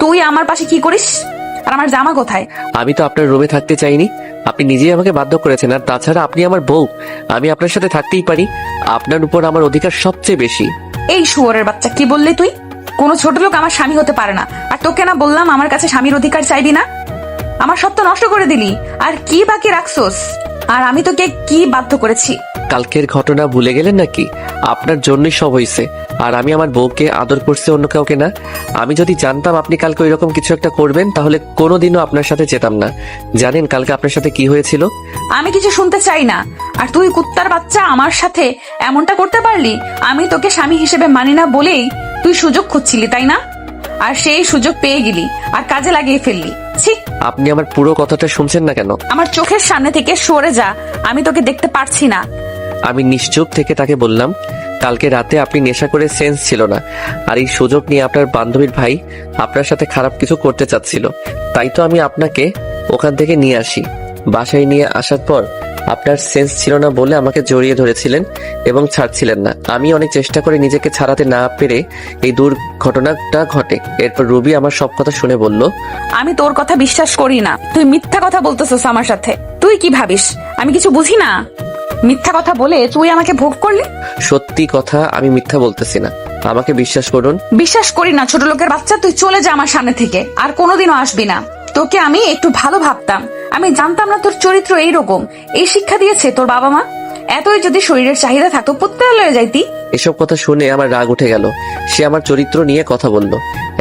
তুই আমার পাশে কি করিস? আর আমার জামা কোথায়? আমি তো আপনার রুমে থাকতে চাইনি, আপনি নিজেই আমাকে বাধ্য করেছেন। আর তাছাড়া আপনি আমার বউ, আমি আপনার সাথে থাকতেই পারি। আপনার উপর আমার অধিকার সবচেয়ে বেশি। এই শুয়োরের বাচ্চা, কি বললি তুই? কোনো ছোট লোক আমার স্বামী হতে পারে না। আর তোকে না বললাম আমার কাছে স্বামীর অধিকার চাইবি না? আমার সব তো নষ্ট করে দিলি। আর কি বাকি রাখছোস? আর আমি তোকে কি বাধ্য করেছি? কালকের ঘটনা ভুলে গেলেন নাকি? আপনার জন্যই সব হয়েছে। আর আমি আমার বউকে আদর করছি, অন্য কাউকে না। আমি যদি জানতাম আপনি কালকে ওইরকম কিছু একটা করবেন, তাহলে কোনোদিনও আপনার সাথে যেতাম না। জানেন কালকে আপনার সাথে কি হয়েছিল? আমি কিছু শুনতে চাই না। আর তুই কুত্তার বাচ্চা আমার সাথে এমনটা করতে পারলি? আমি তোকে স্বামী হিসেবে মানি না বলেই তুই সুযোগ খুঁজছিলি, তাই না? আর সেই সুযোগ পেয়ে গেলি আর কাজে লাগিয়ে ফেললি। ছি! আপনি আমার পুরো কথাটা শুনছেন না কেন? আমার চোখের সামনে থেকে সরে যা, আমি তোকে দেখতে পারছি না। আমি নিশ্চুপ থেকে তাকে বললাম, কালকে রাতে আপনি নেশা করে সেন্স ছিল না। আর এই সুযোগ নিয়ে আপনার বান্ধবীর ভাই আপনার সাথে খারাপ কিছু করতে চাচ্ছিল। তাই তো আমি আপনাকে ওখান থেকে নিয়ে আসি। বাসায় নিয়ে আসার পর আপনার সেন্স ছিল না বলে আমাকে জড়িয়ে ধরেছিলেন এবং ছাড়ছিলেন না। আমি অনেক চেষ্টা করে নিজেকে ছাড়াতে না পেরে এই দুর্ঘটনাটা ঘটে। এরপর রুবি আমার সব কথা শুনে বলল, আমি তোর কথা বিশ্বাস করি না। তুই মিথ্যা কথা বলতেছিস আমার সাথে। তুই কি ভাবিস আমি কিছু বুঝি না? মিথ্যা কথা বলে তুই আমাকে ভোগ করলি। সত্যি কথা, আমি মিথ্যা বলতেছি না, আমাকে বিশ্বাস করুন। বিশ্বাস করি না ছোট লোকের বাচ্চা। তুই চলে যা আমার সামনে থেকে, আর কোনোদিনও আসবি না। তোকে আমি একটু ভালো ভাবতাম, আমি জানতাম না তোর চরিত্র এইরকম। এই শিক্ষা দিয়েছে তোর বাবা মা? এতই যদি শরীরের চাহিদা থাকতো প্রত্যেক যাইতি। এসব কথা শুনে আমার রাগ উঠে গেল। সে আমার চরিত্র নিয়ে কথা বলল।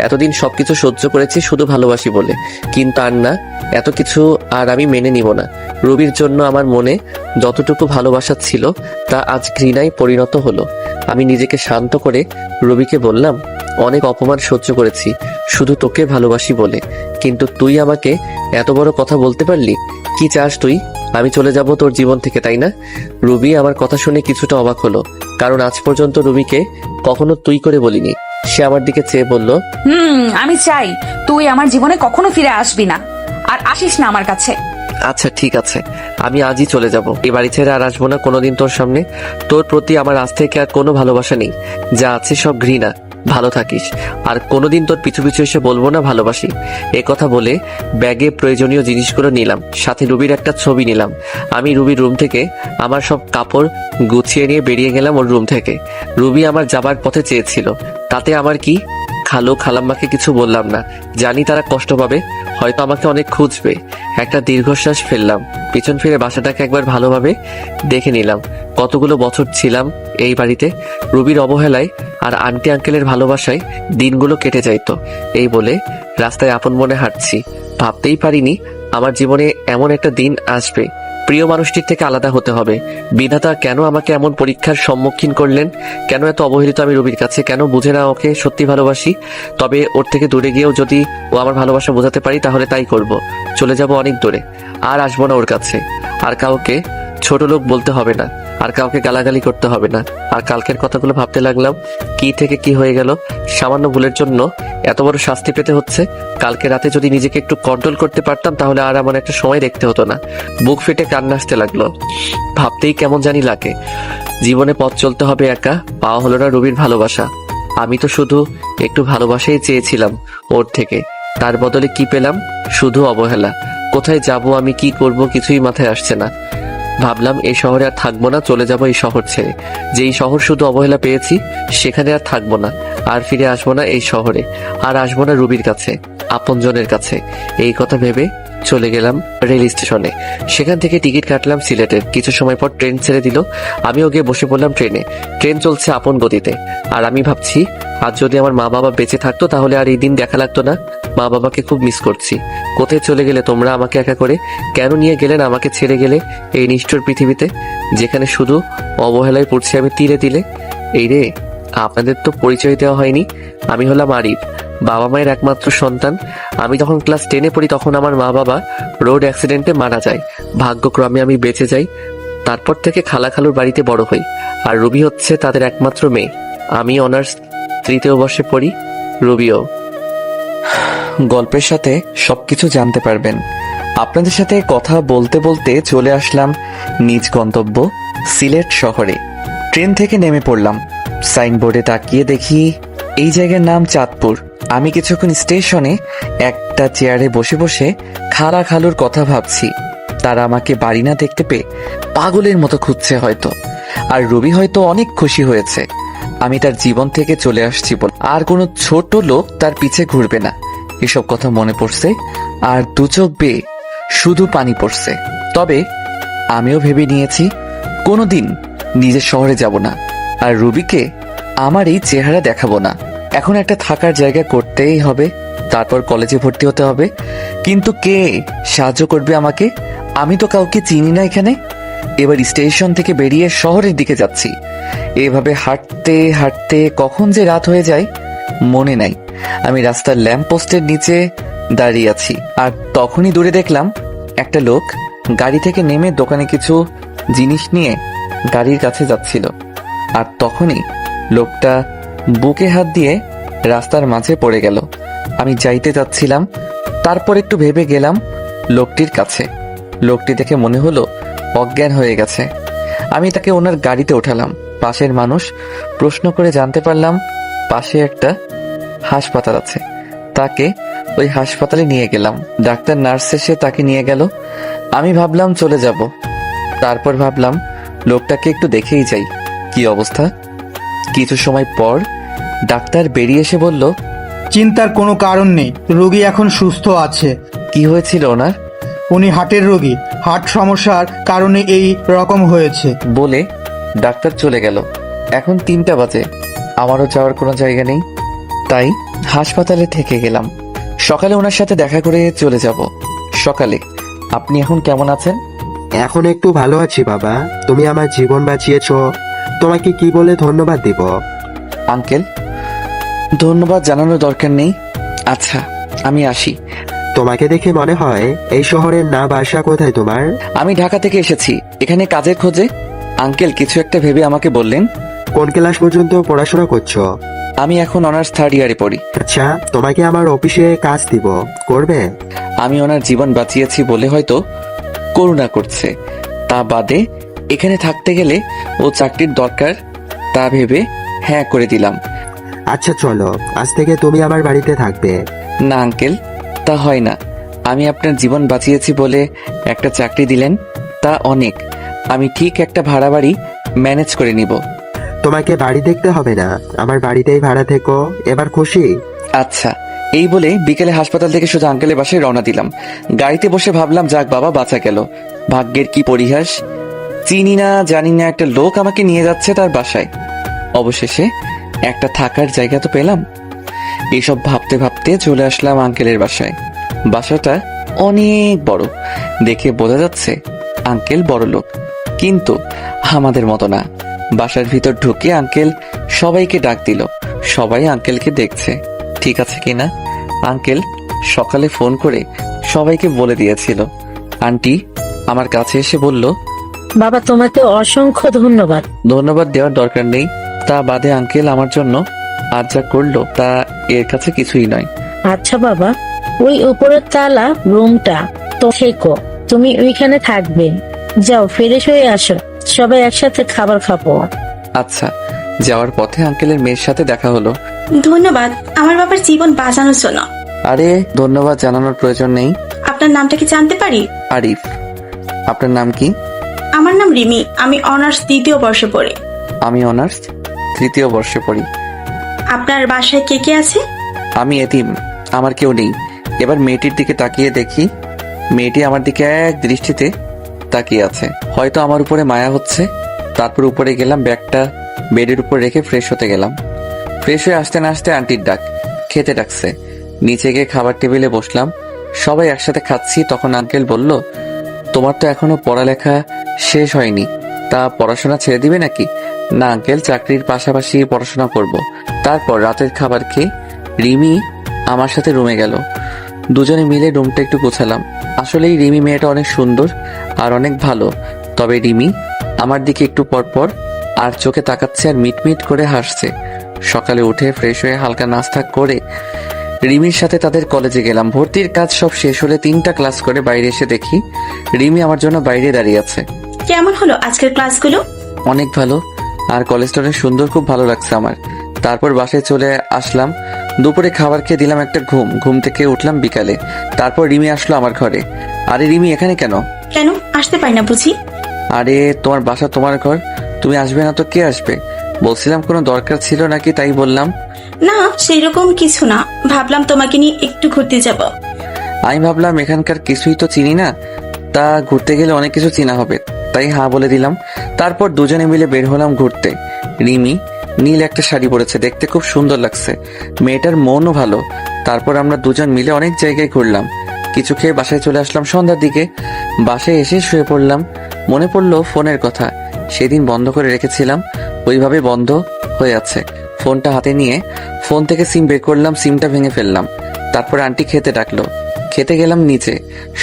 এতদিন সবকিছু সহ্য করেছি শুধু ভালোবাসি বলে, কিন্তু আর না, এত কিছু আর আমি মেনে নিব না। রবির জন্য আমার মনে যতটুকু ভালোবাসা ছিল তা আজ ঘৃণায় পরিণত হলো। আমি নিজেকে শান্ত করে রবিকে বললাম, অনেক অপমান সহ্য করেছি শুধু তোকে ভালোবাসি বলে, কিন্তু তুই আমাকে এত বড় কথা বলতে পারলি? কি চাস তুই? আমি চলে যাব তোর জীবন থেকে, তাই না? রুবি আমার কথা শুনে কিছুটা অবাক হলো, কারণ আজ পর্যন্ত রুবিকে কখনো তুই করে বলিনি। সে আমার দিকে চেয়ে বলল, আমি চাই তুই আমার জীবনে কখনো ফিরে আসবি না, আর আসিস না আমার কাছে। আচ্ছা ঠিক আছে, আমি আজই চলে যাব। এই বাড়ি ছেড়ে আর আসবো না কোনোদিন তোর সামনে। তোর প্রতি আমার আজ থেকে আর কোনো ভালোবাসা নেই, যা আছে সব ঘৃণা। ভালো থাকিস। আর কোনোদিন তোর পিছু পিছু এসে বলবো না ভালোবাসি। এ কথা বলে ব্যাগে প্রয়োজনীয় জিনিসগুলো নিলাম, সাথে রুবির একটা ছবি নিলাম। আমি রুবির রুম থেকে আমার সব কাপড় গুছিয়ে নিয়ে বেরিয়ে গেলাম ওর রুম থেকে। রুবি আমার যাবার পথে চেয়েছিল, তাতে আমার কি? খালু খালাম্মাকে কিছু বললাম না, জানি তারা কষ্ট পাবে, হয়তো আমাকে অনেক খুঁজবে। একটা দীর্ঘশ্বাস ফেললাম, পিছন ফিরে বাসাটাকে একবার ভালোভাবে দেখে নিলাম। কতগুলো বছর ছিলাম এই বাড়িতে, রুবির অবহেলায় আর আন্টি আঙ্কেলের ভালোবাসায় দিনগুলো কেটে যাইতো। এই বলে রাস্তায় আপন মনে হাঁটছি। ভাবতেই পারিনি আমার জীবনে এমন একটা দিন আসবে। প্রিয় মানুষটির থেকে আলাদা হতে হবে। বিধাতা কেন আমাকে এমন পরীক্ষার সম্মুখীন করলেন? কেন এত অবহেলিত আমি রবির কাছে? কেন বুঝে না ওকে সত্যি ভালোবাসি? তবে ওর থেকে দূরে গিয়েও যদি ও আমার ভালোবাসা বোঝাতে পারি তাহলে তাই করব। চলে যাব অনেক দূরে, আর আসবো না ওর কাছে। আর কাউকে ছোট লোক বলতে হবে না, আর কাউকে গালাগালি করতে হবে না। আর কালকের কথাগুলো ভাবতে লাগলাম, কি থেকে কি হয়ে গেল। সামান্য ভুলের জন্য এত বড় শাস্তি পেতে হচ্ছে। কালকে রাতে যদি নিজেকে একটু কন্ট্রোল করতে পারতাম তাহলে আর এমন একটা সময় দেখতে হতো না। বুক ফেটে কান্না আসতে লাগলো। ভাবতেই কেমন জানি লাগে। জীবনে পথ চলতে হবে একা, পাওয়া হলো না রবির ভালোবাসা। আমি তো শুধু একটু ভালোবাসাই চেয়েছিলাম ওর থেকে, তার বদলে কি পেলাম? শুধু অবহেলা। কোথায় যাব আমি, কি করব, কিছুই মাথায় আসছে না। ভাবলাম এই শহরে আর থাকবো না, চলে যাব এই শহর ছেড়ে। যেই শহর শুধু অবহেলা পেয়েছি সেখানে আর থাকবো না, আর ফিরে আসবো না এই শহরে, আর আসবো না রুবির কাছে, আপনজনের কাছে। এই কথা ভেবে চলে গেলাম রেল স্টেশনে। সেখান থেকে টিকিট কাটলাম সিলেটের। কিছু সময় পর ট্রেন ছেড়ে দিল, আমিও গিয়ে বসে পড়লাম ট্রেনে। ট্রেন চলছে আপন গতিতে, আর আমি ভাবছি আজ যদি আমার মা বাবা বেঁচে থাকতো তাহলে আর এই দিন দেখা লাগতো না। মা বাবাকে খুব মিস করছি। কোথায় চলে গেলে তোমরা আমাকে একা করে? কেন নিয়ে গেলেন আমাকে ছেড়ে গেলে এই নিষ্ঠুর পৃথিবীতে, যেখানে শুধু অবহেলায় পড়ছি আমি তিলে তিলে? এই রে, আপনাদের তো পরিচয় দেওয়া হয়নি। আমি হলাম আরিফ, বাবা মায়ের একমাত্র সন্তান। আমি যখন ক্লাস 10-এ পড়ি তখন আমার মা বাবা রোড অ্যাক্সিডেন্টে মারা যায়। ভাগ্যক্রমে আমি বেঁচে যাই। তারপর থেকে খালা খালুর বাড়িতে বড় হই, আর রুবি হচ্ছে তাদের একমাত্র মেয়ে। আমি অনার্স 3য় বর্ষে পড়ি, রুবিও। গল্পের সাথে সবকিছু জানতে পারবেন। আপনাদের সাথে কথা বলতে বলতে চলে আসলাম নিজ গন্তব্য সিলেট শহরে। ট্রেন থেকে নেমে পড়লাম। সাইনবোর্ডে তাকিয়ে দেখি এই জায়গার নাম চাঁদপুর। আমি কিছুক্ষণ স্টেশনে একটা চেয়ারে বসে বসে খালা খালুর কথা ভাবছি। তারা আমাকে বাড়ি না দেখতে পেয়ে পাগলের মতো খুঁজছে হয়তো। আর রবি হয়তো অনেক খুশি হয়েছে আমি তার জীবন থেকে চলে আসছি বলে। আর কোনো ছোট লোক তার পিছে ঘুরবে না, এসব কথা মনে পড়ছে। আর দু চোখ বেয়ে শুধু পানি পড়ছে। তবে আমিও ভেবে নিয়েছি কোনোদিন নিজের শহরে যাব না, আর রুবিকে আমার এই চেহারা দেখাবো না। এখন একটা থাকার জায়গা করতেই হবে, তারপর কলেজে ভর্তি হতে হবে। কিন্তু কে সাহায্য করবে আমাকে? আমি তো কাউকে চিনি না এখানে। এবার স্টেশন থেকে বেরিয়ে শহরের দিকে যাচ্ছি। এভাবে হাঁটতে হাঁটতে কখন যে রাত হয়ে যায় মনে নাই। আমি রাস্তার ল্যাম্প পোস্টের নিচে দাঁড়িয়ে আছি, আর তখনই দূরে দেখলাম একটা লোক গাড়ি থেকে নেমে দোকানে কিছু জিনিস নিয়ে গাড়ির কাছে যাচ্ছিল। আর তখনই লোকটা বুকে হাত দিয়ে রাস্তার মাঝে পড়ে গেল। আমি যাইতে যাচ্ছিলাম, তারপর একটু ভেবে গেলাম লোকটির কাছে। লোকটি দেখে মনে হলো অজ্ঞান হয়ে গেছে। আমি তাকে ওনার গাড়িতে ওঠালাম। পাশের মানুষ প্রশ্ন করে জানতে পারলাম পাশে একটা হাসপাতাল আছে। তাকে ওই হাসপাতালে নিয়ে গেলাম। ডাক্তার নার্স এসে তাকে নিয়ে গেল। আমি ভাবলাম চলে যাব, তারপর ভাবলাম লোকটাকে একটু দেখেই যাই কি অবস্থা। কিছু সময় পর ডাক্তার বেরিয়ে এসে বলল, চিন্তার কোনো কারণ নেই, রোগী এখন সুস্থ আছে। কি হয়েছিল ওনার? উনি হার্টের রোগী, হার্ট সমস্যার কারণে এই রকম হয়েছে। বলে ডাক্তার চলে গেল। এখন 3টা বাজে, আমারও যাওয়ার কোনো জায়গা নেই, তাই হাসপাতালে থেকে গেলাম। সকালে ওনার সাথে দেখা করে চলে যাব। সকালে আপনি এখন কেমন আছেন? এখন একটু ভালো আছি বাবা, তুমি আমার জীবন বাঁচিয়েছো, তোমাকে কি বলে ধন্যবাদ দিব? আঙ্কেল, ধন্যবাদ জানানোর দরকার নেই। আচ্ছা, আমি আসি। তোমাকে দেখে মনে হয় এই শহরের না বাসা কোথায় তোমার? আমি ঢাকা থেকে এসেছি এখানে কাজের খোঁজে। আঙ্কেল কিছু একটা ভেবে আমাকে বললেন, কোন ক্লাস পর্যন্ত পড়াশোনা করছো? আমি এখন অনার্স 3rd ইয়ারে পড়ি। আচ্ছা, তোমাকে আমার অফিসে কাজ দিব, করবে? আমি ওনার জীবন বাঁচিয়েছি বলে হয়তো করুণা করছে, তা বাদে এখানে থাকতে গেলে ও চাকরির দরকার, তা ভেবে হ্যাঁ করে দিলাম। আচ্ছা চলো, আজ থেকে তুমি আমার বাড়িতে থাকবে। না আঙ্কেল, তা হয় না। আমি আপনার জীবন বাঁচিয়েছি বলে একটা চাকরি দিলেন, তা অনেক। আমি ঠিক একটা ভাড়া বাড়ি ম্যানেজ করে নিব। তোমাকে বাড়ি দেখতে হবে না, আমার বাড়িতেই ভাড়া থেকো, এবার খুশি? আচ্ছা, এই বলে বিকেলে হাসপাতাল থেকে সোজা আঙ্কেলের বাসায় রওনা দিলাম। গাড়িতে বসে ভাবলাম, যাক বাবা, বাঁচা গেল। ভাগ্যের কি পরিহাস, চিনি না জানি না একটা লোক আমাকে নিয়ে যাচ্ছে তার বাসায়। অবশেষে একটা থাকার জায়গা তো পেলাম। এসব ভাবতে ভাবতে চলে আসলাম আঙ্কেলের বাসায়। বাসাটা অনেক বড়, দেখে বোঝা যাচ্ছে আঙ্কেল বড় লোক, কিন্তু আমাদের মতো না। বাসার ভিতর ঢুকে আঙ্কেল সবাইকে ডাক দিল। সবাই আঙ্কেলকে দেখছে ঠিক আছে কিনা। আঙ্কেল সকালে ফোন করে সবাইকে বলে দিয়েছিল। আন্টি আমার কাছে এসে বলল, বাবা, তোমাকে অসংখ্য ধন্যবাদ। ধন্যবাদ দেওয়ার দরকার নেই, তা বাদে আঙ্কেল আমার জন্য আজ যা করলো তা এর কাছে কিছুই নয়। আচ্ছা বাবা, ওই উপরের তালা রুমটা তো থেকো, তুমি ওইখানে থাকবে। যাও, ফ্রেশ হয়ে আসো, সবাই একসাথে খাবার খাবো। আচ্ছা। যাওয়ার পথে আঙ্কেলের মেয়ের সাথে দেখা হলো। ধন্যবাদ আমার বাবার জীবন বাঁচানোর জন্য। আরে ধন্যবাদ জানানোর প্রয়োজন নেই। আপনার নামটা কি জানতে পারি? আরিফ। আপনার নাম কি? আমার নাম রিমি, আমি অনার্স 3য় বর্ষে পড়ি। আমি অনার্স 3য় বর্ষে পড়ি। আপনার বাসায় কে কে আছে? আমি এতিম, আমার কেউ নেই। এবার মেয়েটির দিকে তাকিয়ে দেখি, মেয়েটি আমার দিকে এক দৃষ্টিতে তাকিয়ে আছে। হয়তো আমার উপরে মায়া হচ্ছে। তারপর উপরে গেলাম, ব্যাগটা বেডের উপর রেখে ফ্রেশ হতে গেলাম। ফ্রেশ হয়ে আসতে না আসতে আন্টির ডাক, খেতে ডাকছে। নিচে গিয়ে খাবার টেবিলে বসলাম, সবাই একসাথে খাচ্ছি। তখন আঙ্কেল বলল, তোমার তো এখনো পড়ালেখা শেষ হয়নি, তা পড়াশোনা ছেড়ে দিবে নাকি? না আঙ্কেল, চাকরির পাশাপাশি পড়াশোনা করব। তারপর রাতের খাবার খেয়ে রিমি আমার সাথে রুমে গেল। দুজনে মিলে রুমটা একটু গোছালাম। আসলেই রিমি মেয়েটা অনেক সুন্দর আর অনেক ভালো। তবে রিমি আমার দিকে একটু পরপর আর চোখে তাকাচ্ছে আর মিটমিট করে হাসছে। সকালে উঠে ফ্রেশ হয়ে হালকা নাস্তা করে রিমির সাথে তাদের কলেজে গেলাম। ভর্তির কাজ সব শেষ হলে 3টা ক্লাস করে বাইরে এসে দেখি রিমি আমার জন্য বাইরে দাঁড়িয়ে আছে। কেমন হলো আজকের ক্লাসগুলো? অনেক ভালো, আর কলেজটা অনেক সুন্দর, খুব ভালো লাগছে আমার। তারপর বাসায় চলে আসলাম। দুপুরে খাবার খেয়ে দিলাম একটা ঘুম থেকে উঠলাম বিকালে। তারপর রিমি আসলো আমার ঘরে। আরে রিমি এখানে কেন? কেন আসতে পারি না বুঝি? আরে তোমার বাসা তোমার ঘর, তুমি আসবে না তো কে আসবে? বলছিলাম কোনো দরকার ছিল নাকি তাই বললাম। না সেরকম কিছু না, ভাবলাম তোমাকে নিয়ে একটু ঘুরতে যাব। আমি ভাবলাম এখানকার কিছুই তো চিনি না, তা ঘুরতে গেলে অনেক কিছু চেনা হবে, তাই হ্যাঁ বলে দিলাম। তারপর দুজনে মিলে বের হলাম ঘুরতে। রিমি নীল একটা শাড়ি পরেছে, দেখতে খুব সুন্দর লাগছে, মেয়েটার মনও ভালো। তারপর আমরা দুজন মিলে অনেক জায়গায় ঘুরলাম। কিছু খেয়ে বাসায় চলে আসলাম সন্ধ্যার দিকে। বাসায় এসে শুয়ে পড়লাম। মনে পড়লো ফোনের কথা, সেদিন বন্ধ করে রেখেছিলাম, ওইভাবে বন্ধ হয়ে আছে। ফোনটা হাতে নিয়ে ফোন থেকে সিম বের করলাম, সিমটা ভেঙে ফেললাম। তারপর আন্টি খেতে ডাকলো, খেতে গেলাম নিচে,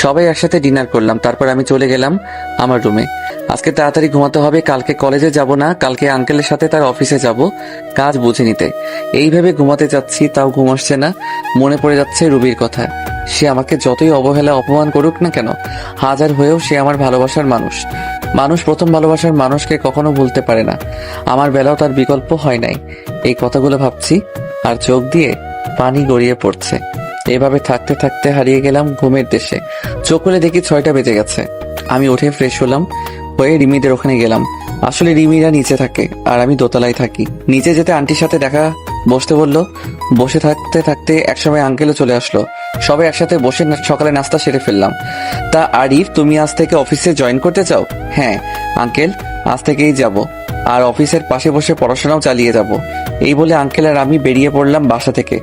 সবাই একসাথে ডিনার করলাম। তারপর আমি চলে গেলাম আমার রুমে। আজকে তাড়াতাড়ি ঘুমাতে হবে, কালকে কলেজে যাব না, কালকে আঙ্কেলের সাথে তার অফিসে যাব কাজ বুঝে নিতে। এইভাবে ঘুমাতে যাচ্ছি, তাও ঘুম আসছে না। মনে পড়ে যাচ্ছে রুবির কথা। সে আমাকে যতই অবহেলা অপমান করুক না কেন, হাজার হয়েও সে আমার ভালোবাসার মানুষ। মানুষ প্রথম ভালোবাসার মানুষকে কখনো ভুলতে পারে না। আমার বেলাও তার বিকল্প হয় নাই। এই কথাগুলো ভাবছি আর চোখ দিয়ে পানি গড়িয়ে পড়ছে। এভাবে থাকতে থাকতে হারিয়ে গেলাম ঘুমের দেশে। চোখ খুলে দেখি 6টা বেজে গেছে। আমি উঠে ফ্রেশ হলাম, হয়ে রিমিদের ওখানে গেলাম। আসলে রিমিরা নিচে থাকে আর আমি দোতলায় থাকি। নিচে যেতে আন্টির সাথে দেখা বসতে বললো। বসে থাকতে থাকতে একসময় আঙ্কেলও চলে আসলো। সবাই একসাথে বসে সকালে নাস্তা সেরে ফেললাম। তা আরিফ, তুমি আজ থেকে অফিসে জয়েন করতে চাও? হ্যাঁ আঙ্কেল, আজ থেকেই যাব, আর অফিসের পাশে বসে পড়াশোনাও চালিয়ে যাব। এই বলে আঙ্কেল আর আমি বেরিয়ে পড়লাম বাসা থেকে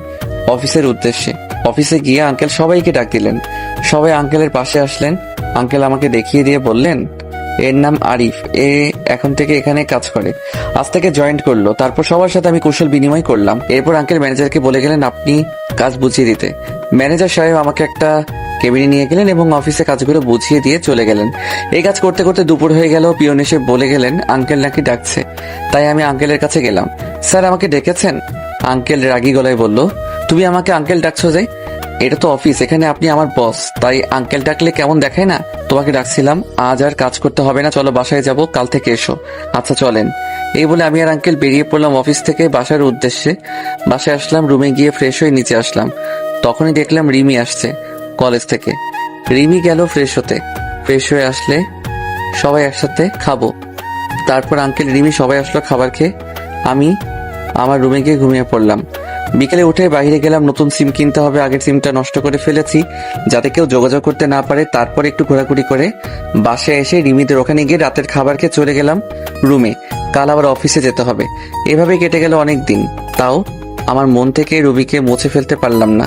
অফিসের উদ্দেশ্যে। অফিসে গিয়ে আঙ্কেল সবাইকে ডাক দিলেন। সবাই আঙ্কেলের পাশে আসলেন। আঙ্কেল আমাকে দেখিয়ে দিয়ে বললেন, এর নাম আরিফ, এ এখন থেকে এখানে কাজ করে, আজ থেকে জয়েন্ট করলো। তারপর সবার সাথে আমি কুশল বিনিময় করলাম। এরপর আঙ্কেল ম্যানেজারকে বলে গেলেন আপনি কাজ বুঝিয়ে দিতে। ম্যানেজার সাহেব আমাকে একটা কেবিনে নিয়ে গেলেন এবং অফিসে কাজগুলো বুঝিয়ে দিয়ে চলে গেলেন। এই কাজ করতে করতে দুপুর হয়ে গেল। পিয়ন এসে বলে গেলেন আঙ্কেল নাকি ডাকছে। তাই আমি আঙ্কেলের কাছে গেলাম। স্যার আমাকে ডেকেছেন? আঙ্কেল রাগী গলায় বলল, তুমি আমাকে আঙ্কেল ডাকছো যে? এটা তো অফিস, এখানে আপনি আমার বস, তাই আঙ্কেল ডাকলে কেমন দেখায় না? তোমাকে ডাকছিলাম, আজ আর কাজ করতে হবে না, চলো বাসায় যাব, কাল থেকে এসো। আচ্ছা চলেন। এই বলে আমি আর আঙ্কেল বেরিয়ে পড়লাম অফিস থেকে বাসার উদ্দেশ্যে। বাসায় আসলাম, রুমে গিয়ে ফ্রেশ হয়ে নিচে আসলাম। তখনই দেখলাম রিমি আসছে কলেজ থেকে। রিমি গেল ফ্রেশ হতে। ফ্রেশ হয়ে আসলে সবাই একসাথে খাবো। তারপর আঙ্কেল, রিমি সবাই আসলো খাবার খেয়ে। আমি আমার রুমে গিয়ে ঘুমিয়ে পড়লাম। বিকেলে উঠে বাইরে গেলাম, নতুন সিম কিনতে হবে, আগের সিমটা নষ্ট করে ফেলেছি যাতে কেউ যোগাযোগ করতে না পারে। তারপর একটু ঘোরাঘুরি করে বাসায় এসে রিমিদের ওখানে গিয়ে রাতের খাবার খেয়ে চলে গেলাম রুমে। কাল আবার অফিসে যেতে হবে। এভাবে কেটে গেল অনেক দিন, তাও আমার মন থেকে রুবিকে মুছে ফেলতে পারলাম না।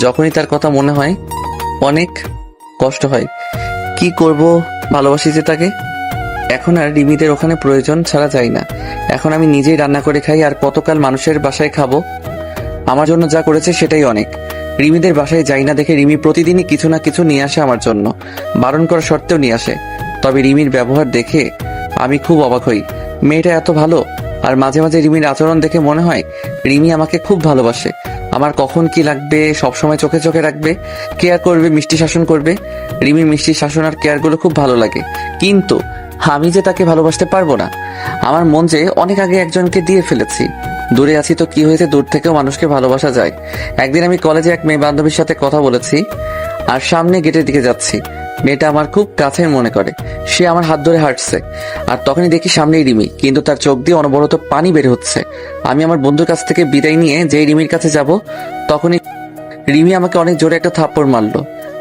যখনই তার কথা মনে হয় অনেক কষ্ট হয়। কি করব, ভালোবাসি যে তাকে। এখন আর রিমিদের ওখানে প্রয়োজন ছাড়া যাই না। এখন আমি নিজেই রান্না করে খাই, আর কতকাল মানুষের বাসায় খাবো। আমার জন্য যা করেছে সেটাই অনেক। রিমিদের বাসায় যাই না দেখে রিমি প্রতিদিনই কিছু না কিছু নিয়ে আসে আমার জন্য, বারণ করা সত্ত্বেও নিয়ে আসে। তবে রিমির ব্যবহার দেখে আমি খুব অবাক হই। মেয়েটা এত ভালো, আর মাঝে মাঝে রিমির আচরণ দেখে মনে হয় রিমি আমাকে খুব ভালোবাসে। আমার কখন কি লাগবে সবসময় চোখে চোখে রাখবে, কেয়ার করবে, মিষ্টি শাসন করবে। রিমির মিষ্টি শাসন আর কেয়ারগুলো খুব ভালো লাগে, কিন্তু আমি যে তাকে ভালোবাসতে পারবো না। আমার মন যে অনেক আগে একজনকে দিয়ে ফেলেছি। দূরে আছি তো কি হয়েছে, দূর থেকেও মানুষকে ভালোবাসা যায়। একদিন আমি কলেজে এক মেয়ে বান্ধবীর সাথে কথা বলেছি, আর সামনে গেটের দিকে যাচ্ছি। মেয়েটা আমার খুব কাছের মনে করে, সে আমার হাত ধরে হাঁটছে, আর তখনই দেখি সামনেই রিমি, কিন্তু তার চোখ দিয়ে অনবরত পানি বের হচ্ছে। আমি আমার বন্ধুর কাছ থেকে বিদায় নিয়ে যেই রিমির কাছে যাব, তখনই রিমি আমাকে অনেক জোরে একটা থাপ্পড় মারলো।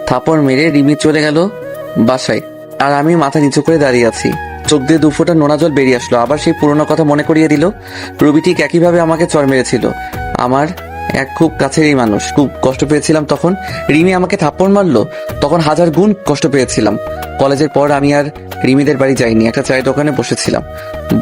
থাপ্পড় মেরে রিমি চলে গেল বাসায়, আর আমি মাথা নিচু করে দাঁড়িয়ে আছি। চোখ দিয়ে 2 ফোঁটা নোনা জল বেরিয়ে আসলো। আবার সেই পুরোনো কথা মনে করিয়ে দিল। রবি ঠিক একইভাবে আমাকে চড় মেরেছিল। আমার এক খুব কাছেরই মানুষ, খুব কষ্ট পেয়েছিলাম তখন। রিমি আমাকে থাপ্পড় মারলো, তখন 1000 গুণ কষ্ট পেয়েছিলাম। কলেজের পর আমি আর রিমিদের বাড়ি যাইনি, একটা চায়ের দোকানে বসেছিলাম।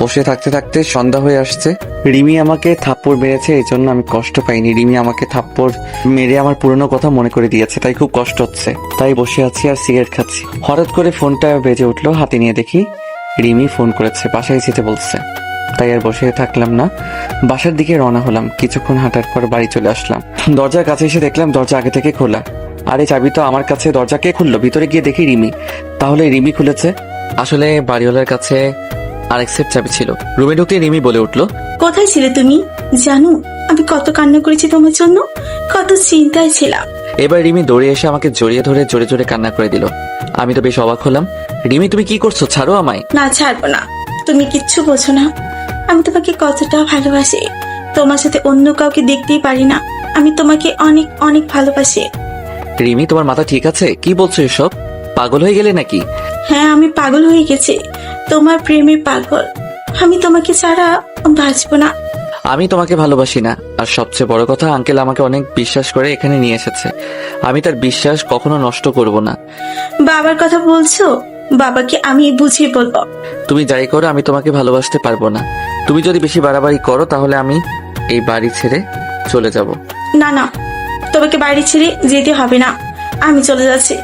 বসে থাকতে থাকতে সন্ধ্যা হয়ে আসছে। রিমি আমাকে থাপ্পড় মেরেছে, এই জন্য আমি কষ্ট পাইনি। রিমি আমাকে থাপ্পড় মেরে আমার পুরনো কথা মনে করে দিয়েছে, তাই খুব কষ্ট হচ্ছে। তাই বসে আছি আর সিগারেট খাচ্ছি। হঠাৎ করে ফোনটা বেজে উঠলো, হাতে নিয়ে দেখি রিমি ফোন করেছে, বাসায় যেতে বলছে। তাই আর বসে থাকলাম না, বাসার দিকে রওনা হলাম। কিছুক্ষণ হাঁটার পর বাড়ি চলে আসলাম। দরজার কাছে এসে দেখলাম দরজা আগে থেকে খোলা। আরে চাবি তো আমার কাছে, দরজা কে খুললো? ভিতরে গিয়ে দেখি রিমি। তাহলে রিমি খুলেছে। আসলে বাড়িওয়ালার কাছে আরেক সেট চাবি ছিল। রুমে ঢুকতে রিমি বলে উঠলো, কোথায় ছিলে তুমি? জানো আমি কত কান্না করেছি তোমার জন্য, কত চিন্তায় ছিলাম। এবার রিমি দৌড়ে এসে আমাকে জড়িয়ে ধরে জোরে জোরে কান্না করে দিল। আমি তো বেশ অবাক হলাম। রিমি, তুমি কি করছো? ছাড়ো আমায়। না, ছাড়বো না। তুমি কিচ্ছু বোঝো না, আমি তোমাকে কতটা ভালোবাসি। তোমার সাথে অন্য কাউকে দেখতেই পারি না। আমি তোমাকে অনেক অনেক ভালোবাসি। রিমি, তোমার মাথা ঠিক আছে? কি বলছো এসব? পাগল হয়ে গেলে নাকি? হ্যাঁ, আমি পাগল হয়ে গেছি, তোমার প্রেমে পাগল। আমি তোমাকে ছাড়া বাঁচবো না। আমি তোমাকে ভালোবাসি না। আর সবচেয়ে বড় কথা, আঙ্কেল আমাকে অনেক বিশ্বাস করে এখানে নিয়ে এসেছে। আমি তার বিশ্বাস কখনো নষ্ট করব না। বাবার কথা বলছো? বাবাকে আমি বুঝিয়ে বলবো। তুমি যাই করো, আমি তোমাকে ভালোবাসতে পারবো না। তুমি যদি বেশি বাড়াবাড়ি করো তাহলে আমি এই বাড়ি ছেড়ে চলে যাব। না না, তোমাকে বাড়ি ছেড়ে যেতে হবে না, আমি চলে যাচ্ছি।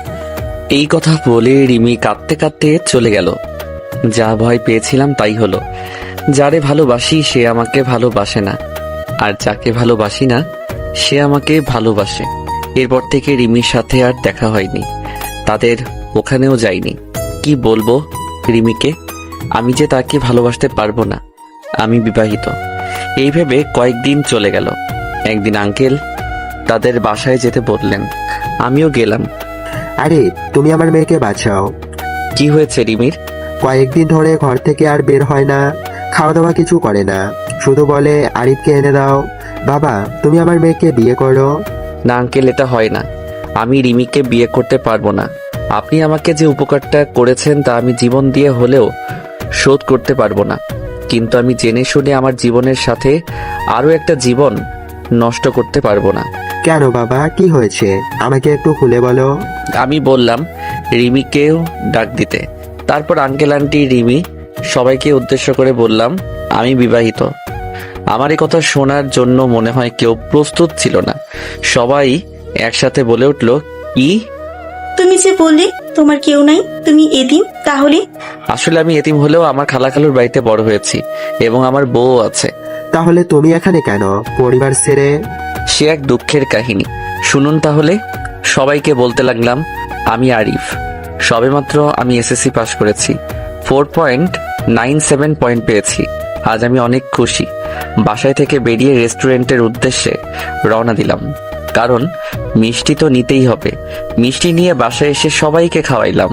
এই কথা বলে রিমি কাঁদতে কাঁদতে চলে গেল। যা ভয় পেয়েছিলাম তাই হলো। যারে ভালোবাসি সে আমাকে ভালোবাসে না, আর যাকে ভালোবাসি না সে আমাকে ভালোবাসে। এরপর থেকে রিমির সাথে আর দেখা হয়নি, তাদের ওখানেও যাইনি। কি বলবো রিমিকে? আমি যে তাকে ভালোবাসতে পারবো না, আমি বিবাহিত। এই ভেবে কয়েকদিন চলে গেল। একদিন আঙ্কেল তাদের বাসায় যেতে বললেন, আমিও গেলাম। আরে তুমি আমার মেয়েকে বাঁচাও। কি হয়েছে রিমির? কয়েকদিন ধরে ঘর থেকে আর বের হয় না, খাওয়া দাওয়া কিছু করে না, শুধু বলে আরিফকে এনে দাও। বাবা, তুমি আমার মেয়েকে বিয়ে করো। না আঙ্কেল, এটা হয় না। আমি রিমিকে বিয়ে করতে পারবো না। আপনি আমাকে যে উপকারটা করেছেন তা আমি জীবন দিয়ে হলেও শোধ করতে পারবো না। কিন্তু আমি জেনে শুনে আমার জীবনের সাথে আরো একটা জীবন নষ্ট করতে পারবো না। কেন বাবা, কি হয়েছে? আমাকে একটু খুলে বলো। আমি বললাম রিমিকেও ডাক দিতে। তারপর আঙ্কেল আন্টি রিমি সবাইকে উদ্দেশ্য করে বললাম, আমি বিবাহিত। আমার এই কথা শোনার জন্য মনে হয় কেউ প্রস্তুত ছিল না। সবাই একসাথে বলে উঠল, কি? তুমি যে বললে তোমার কেউ নাই, তুমি এতিম, তাহলে? আসলে আমি এতিম হলেও আমার খালাখালুর বাড়িতে বড় হয়েছি এবং আমার বউ আছে। তাহলে তুমি এখানে কেন, পরিবার ছেড়ে? সে এক দুঃখের কাহিনী, শুনুন তাহলে। সবাইকে বলতে লাগলাম, আমি আরিফ। সবেমাত্র আমি এসএসসি পাশ করেছি, 4.97 পয়েন্ট পেয়েছি। আজ আমি অনেক খুশি। বাসায় থেকে বেরিয়ে রেস্টুরেন্টের উদ্দেশ্যে রওনা দিলাম, কারণ মিষ্টি তো নিতেই হবে। মিষ্টি নিয়ে বাসায় এসে সবাইকে খাওয়াইলাম।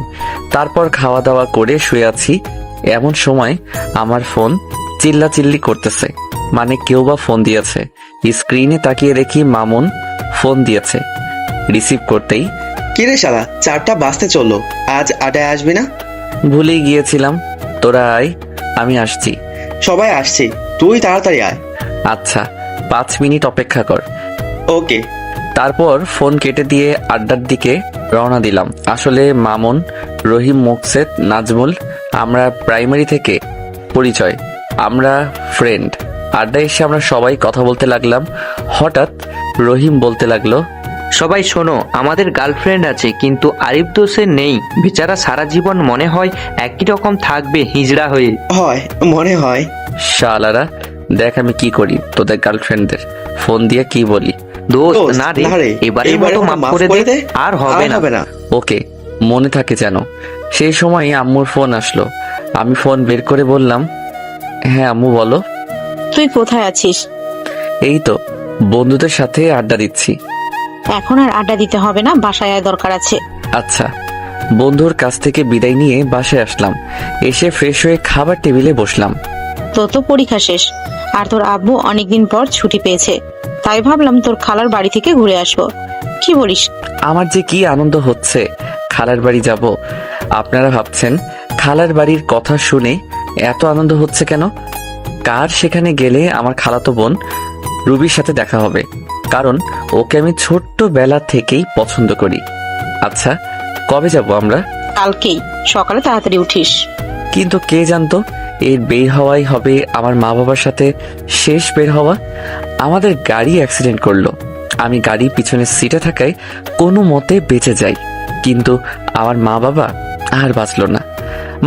তারপর খাওয়া দাওয়া করে শুয়ে আছি, এমন সময় আমার ফোন চিল্লাচিল্লি করতেছে। মানে কেউ বা ফোন দিয়েছে। স্ক্রিনে তাকিয়ে দেখি মামুন ফোন দিয়েছে। রিসিভ করতেই, কিরে শালা, 4টা বাজতে চললো, আজ আড্ডায় আসবি না? ভুলেই গিয়েছিলাম। তোরা আয়, আমি আসছি। সবাই আসছে, তুই তাড়াতাড়ি আয়। আচ্ছা, 5 মিনিট অপেক্ষা কর। ওকে। তারপর ফোন কেটে দিয়ে আড্ডার দিকে রওনা দিলাম। আসলে মামুন, রহিম, মোকসেদ, নাজমুল, আমরা প্রাইমারি থেকে পরিচয়, আমরা ফ্রেন্ড। আড্ডায় এসে আমরা সবাই কথা বলতে লাগলাম। হঠাৎ রহিম বলতে লাগলো, সবাই শোনো, আমাদের গার্লফ্রেন্ড আছে কিন্তু আরিফ দোষের নেই। বেচারা সারা জীবন মনে হয় একই রকম থাকবে হিজড়া হয়ে। হয়, মনে হয়। শালারা, দেখ আমি কি করি তোদের গার্লফ্রেন্ডদের। ফোন দিয়ে কি বলি, দোস্ত দোস্ত, না না রে, রে, এবারের এবারের মতো মাফ করে দে, আর হবে না। ওকে, মনে থাকে যেন। সেই সময় আম্মুর ফোন আসলো। আমি ফোন বের করে বললাম, হ্যাঁ আম্মু বলো। তুই কোথায় আছিস? এই তো বন্ধুদের সাথে আড্ডা দিচ্ছি। এখন আর আড্ডা দিতে হবে না, বাসায় আয়, দরকার আছে। আচ্ছা। বন্ধুর কাছ থেকে বিদায় নিয়ে বাসায় আসলাম। এসে ফ্রেশ হয়ে খাবার টেবিলে বসলাম। তোর তো পরীক্ষা শেষ, আর তোর আব্বু অনেকদিন পর ছুটি পেয়েছে, তাই ভাবলাম তোর খালার বাড়ি থেকে ঘুরে আসবো। কি বলিস? আমার যে কি আনন্দ হচ্ছে, খালার বাড়ি যাব। আপনারা ভাবছেন খালার বাড়ির কথা শুনে এত আনন্দ হচ্ছে কেন? কার সেখানে গেলে আমার খালাতো বোন রুবির সাথে দেখা হবে, কারণ ওকে আমি ছোট্টবেলা থেকেই পছন্দ করি। আচ্ছা, কবে যাব আমরা? কালকেই সকালে তাড়াতাড়ি উঠিস। কিন্তু কে জানতো এর বের হওয়াই হবে আমার মা বাবার সাথে শেষ বের হওয়া। আমাদের গাড়ি অ্যাক্সিডেন্ট করলো। আমি গাড়ির পিছনের সিটে থাকায় কোনো মতে বেঁচে যাই, কিন্তু আমার মা বাবা আর বাঁচলো না।